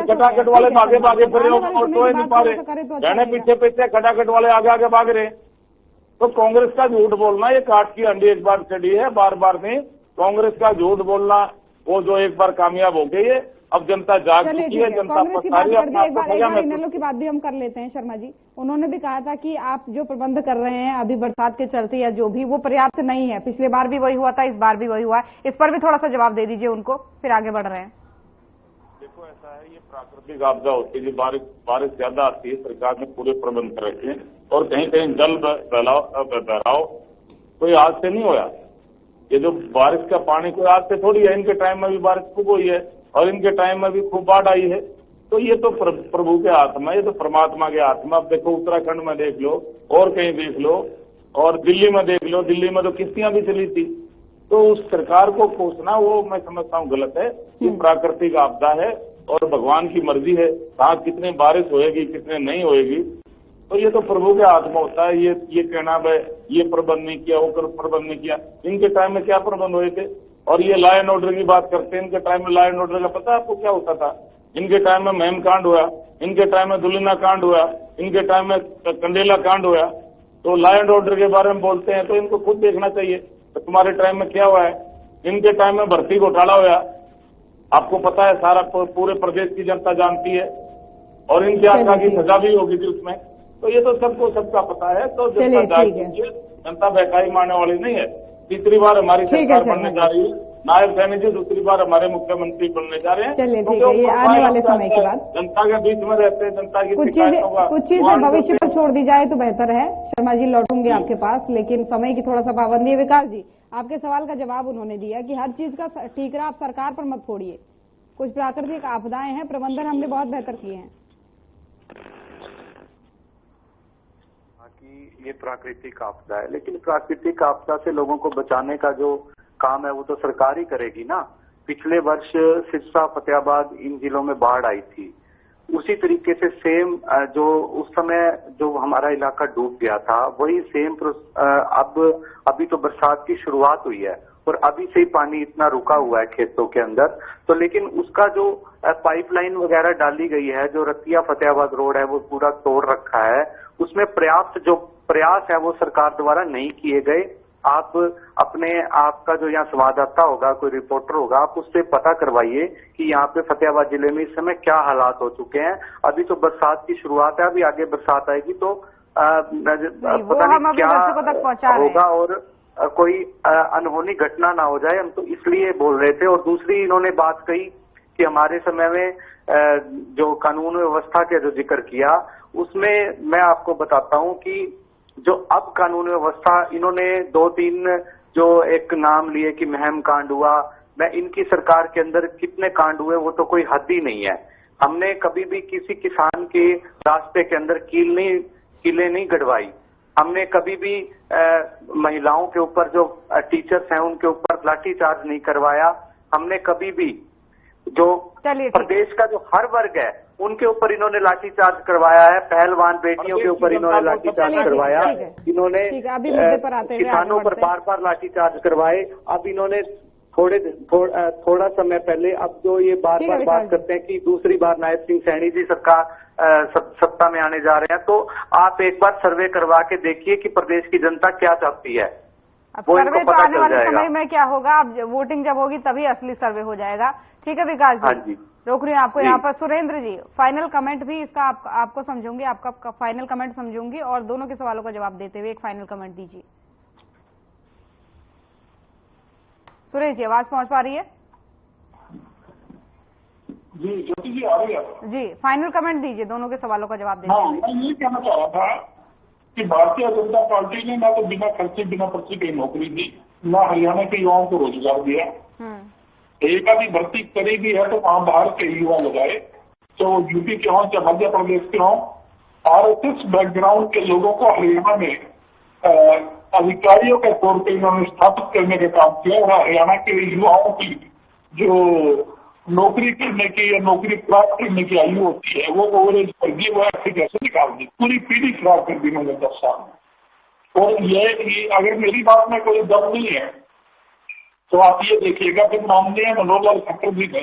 S2: खटाखट वाले भागे फिर रहे हो, तो नहीं पा रहे, बहने पीछे खटाखट वाले आगे भाग रहे। तो कांग्रेस का झूठ बोलना ये काट की अंडी एक बार चढ़ी है, बार बार नहीं। कांग्रेस का झूठ बोलना वो जो एक बार कामयाब हो गई है, अब जनता जाग चुकी है, जनता पछतारी है।
S1: एक बार इनेलो की बात भी हम कर लेते हैं। शर्मा जी, उन्होंने भी कहा था कि आप जो प्रबंध कर रहे हैं अभी बरसात के चलते या जो भी, वो पर्याप्त नहीं है। पिछले बार भी वही हुआ था, इस बार भी वही हुआ है। इस पर भी थोड़ा सा जवाब दे दीजिए उनको, फिर आगे बढ़ रहे हैं।
S2: देखो, ऐसा है, ये प्राकृतिक आपदा होती है, बारिश ज्यादा आती है, सरकार ने पूरे प्रबंध कर रखे हैं। और कहीं कहीं जल बहराव कोई आज से नहीं हुआ। ये जो बारिश का पानी कोई आज से थोड़ी है, इनके टाइम में भी बारिश खूब हुई है और इनके टाइम में भी खूब बाढ़ आई है। तो ये तो प्रभु के हाथ में, ये तो परमात्मा के हाथ में। अब देखो, उत्तराखंड में देख लो और कहीं देख लो, और दिल्ली में देख लो, दिल्ली में तो किश्तियां भी चली थी। तो उस सरकार को कोसना वो मैं समझता हूँ गलत है। ये प्राकृतिक आपदा है और भगवान की मर्जी है, कहाँ कितनी बारिश होएगी कितने नहीं होएगी, तो ये तो प्रभु के हाथ में होता है। ये कहना भाई ये प्रबंध नहीं किया, वो प्रबंध नहीं किया। इनके टाइम में क्या प्रबंध हुए थे? और ये लॉ एंड ऑर्डर की बात करते हैं, इनके टाइम में लॉ एंड ऑर्डर का पता है आपको क्या होता था? इनके टाइम में महम कांड हुआ, इनके टाइम में दुलिना कांड हुआ, इनके टाइम में कंडेला कांड हुआ। तो लॉ एंड ऑर्डर के बारे में बोलते हैं तो इनको खुद देखना चाहिए तो तुम्हारे टाइम में क्या हुआ है। इनके टाइम में भर्ती घोटाला हुआ, आपको पता है, सारा पूरे प्रदेश की जनता जानती है, और इनके आका की सजा भी होगी थी उसमें। तो ये तो सबका पता है। तो जनता बहकाई मारने वाली नहीं है। तीसरी बार हमारी सरकार बनने जा रही है, नायब सैनी जी दूसरी बार हमारे मुख्यमंत्री बनने जा रहे हैं।
S1: चलिए ठीक है, ये आने वाले समय की बात।
S2: जनता के बीच में रहते हैं, जनता की
S1: कुछ चीजें भविष्य पर छोड़ दी जाए तो बेहतर है। शर्मा जी लौटूंगे आपके पास, लेकिन समय की थोड़ा सा पाबंदी है। विकास जी, आपके सवाल का जवाब उन्होंने दिया कि हर चीज का ठीकरा आप सरकार पर मत फोड़िए। कुछ प्राकृतिक आपदाएं हैं, प्रबंधन हमने बहुत बेहतर किए हैं।
S4: ये प्राकृतिक आपदा है, लेकिन प्राकृतिक आपदा से लोगों को बचाने का जो काम है वो तो सरकार ही करेगी ना। पिछले वर्ष सिरसा, फतेहाबाद, इन जिलों में बाढ़ आई थी। उसी तरीके से सेम जो उस समय जो हमारा इलाका डूब गया था, वही सेम अभी तो बरसात की शुरुआत हुई है और अभी से ही पानी इतना रुका हुआ है खेतों के अंदर। तो लेकिन उसका जो पाइपलाइन वगैरह डाली गई है, जो रतिया फतेहाबाद रोड है वो पूरा तोड़ रखा है, उसमें पर्याप्त जो प्रयास है वो सरकार द्वारा नहीं किए गए। आप अपने आपका जो यहाँ संवाददाता होगा, कोई रिपोर्टर होगा, आप उससे पता करवाइए कि यहाँ पे फतेहाबाद जिले में इस समय क्या हालात हो चुके हैं। अभी तो बरसात की शुरुआत है, अभी आगे बरसात आएगी तो पता नहीं क्या होगा और कोई अनहोनी घटना ना हो जाए। हम तो इसलिए बोल रहे थे। और दूसरी इन्होंने बात कही कि हमारे समय में जो कानून व्यवस्था का जो जिक्र किया, उसमें मैं आपको बताता हूं कि जो अब कानून व्यवस्था इन्होंने 2-3 जो एक नाम लिए कि महम कांड हुआ, मैं इनकी सरकार के अंदर कितने कांड हुए वो तो कोई हद ही नहीं है। हमने कभी भी किसी किसान के रास्ते के अंदर कील नहीं किले नहीं गड़वाई। हमने कभी भी महिलाओं के ऊपर जो टीचर्स हैं उनके ऊपर लाठीचार्ज नहीं करवाया। हमने कभी भी जो प्रदेश का जो हर वर्ग है उनके ऊपर इन्होंने लाठीचार्ज करवाया है। पहलवान बेटियों के ऊपर इन्होंने लाठीचार्ज करवाया। इन्होंने किसानों पर बार बार लाठीचार्ज करवाए। अब इन्होंने थोड़ा समय पहले अब जो ये बार बार बात करते हैं कि दूसरी बार नायब सिंह सैनी जी सरकार सत्ता में आने जा रहे हैं, तो आप एक बार सर्वे करवा के देखिए कि प्रदेश की जनता क्या चाहती है।
S1: अब सर्वे तो आने वाले समय में क्या होगा, अब वोटिंग जब होगी तभी असली सर्वे हो जाएगा। ठीक है विकास जी,
S4: हाँ जी,
S1: रोक रही हूँ आपको यहाँ पर। सुरेंद्र जी, फाइनल कमेंट भी इसका आपको समझूंगी, आपका फाइनल कमेंट समझूंगी और दोनों के सवालों का जवाब देते हुए एक फाइनल कमेंट दीजिए। सुरेश जी, आवाज पहुंच पा रही है?
S3: जी ज्योति जी, आ रही है
S1: जी, फाइनल कमेंट दीजिए दोनों के सवालों का जवाब देते हुए।
S3: मैं ये कहना चाह रहा था कि भारतीय जनता पार्टी ने ना तो बिना खर्चे बिना पर्ची की नौकरी दी, ना हरियाणा के युवाओं को रोजगार दिया। एक आधी भर्ती करी भी है तो वहां बाहर के युवा लगाए, तो यूपी के हों चाहे मध्य प्रदेश के हों। आरएसएस बैकग्राउंड के लोगों को हरियाणा में अधिकारियों के तौर पर इन्होंने स्थापित करने का काम किया और हरियाणा के युवाओं की जो नौकरी करने की या नौकरी प्राप्त करने की आयु होती है वो ओवरेज पर दी, वो ऐसे कैसे निकाल दी, पूरी पीढ़ी खराब कर दी उन्होंने 10 साल में। और ये अगर मेरी बात में कोई दम नहीं है तो आप ये देखिएगा फिर माननीय मनोहर लाल खट्टर जी ने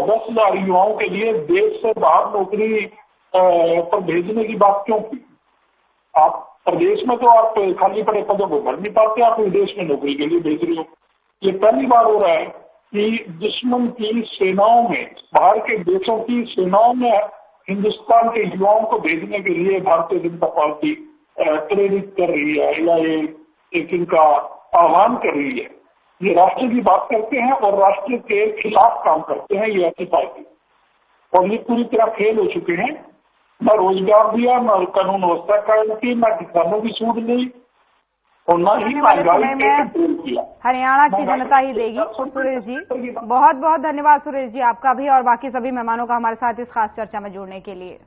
S3: 10,000 युवाओं के लिए देश से बाहर नौकरी पर भेजने की बात क्यों की। आप प्रदेश में तो आप खाली पड़े पदों को भर नहीं पाते, आप विदेश में नौकरी के लिए भेज रहे हो। ये पहली बार हो रहा है कि दुश्मन की सेनाओं में, बाहर के देशों की सेनाओं में हिंदुस्तान के युवाओं को भेजने के लिए भारतीय जनता पार्टी प्रेरित कर रही है या एक इनका आह्वान कर रही है। ये राष्ट्र की बात करते हैं और राष्ट्र के खिलाफ काम करते हैं ये ऐसी पार्टी, और ये पूरी तरह फेल हो चुके हैं। न रोजगार दिया, न कानून व्यवस्था कायम की, न किसानों की सूझ ली और न ही महंगाई पे कंट्रोल किया।
S1: हरियाणा की जनता ही देगी। सुरेश जी, बहुत बहुत धन्यवाद सुरेश जी आपका भी और बाकी सभी मेहमानों का हमारे साथ इस खास चर्चा में जुड़ने के लिए।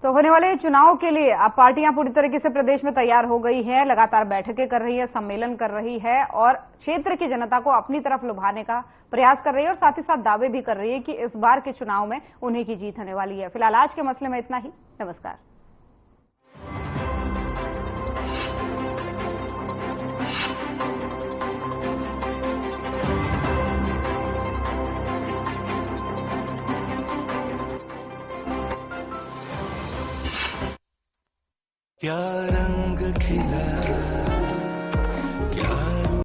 S1: तो होने वाले चुनाव के लिए अब पार्टियां पूरी तरीके से प्रदेश में तैयार हो गई हैं, लगातार बैठकें कर रही है, सम्मेलन कर रही है और क्षेत्र की जनता को अपनी तरफ लुभाने का प्रयास कर रही है और साथ ही साथ दावे भी कर रही है कि इस बार के चुनाव में उन्हीं की जीत होने वाली है। फिलहाल आज के मसले में इतना ही। नमस्कार।
S5: क्या रंग खिला, क्या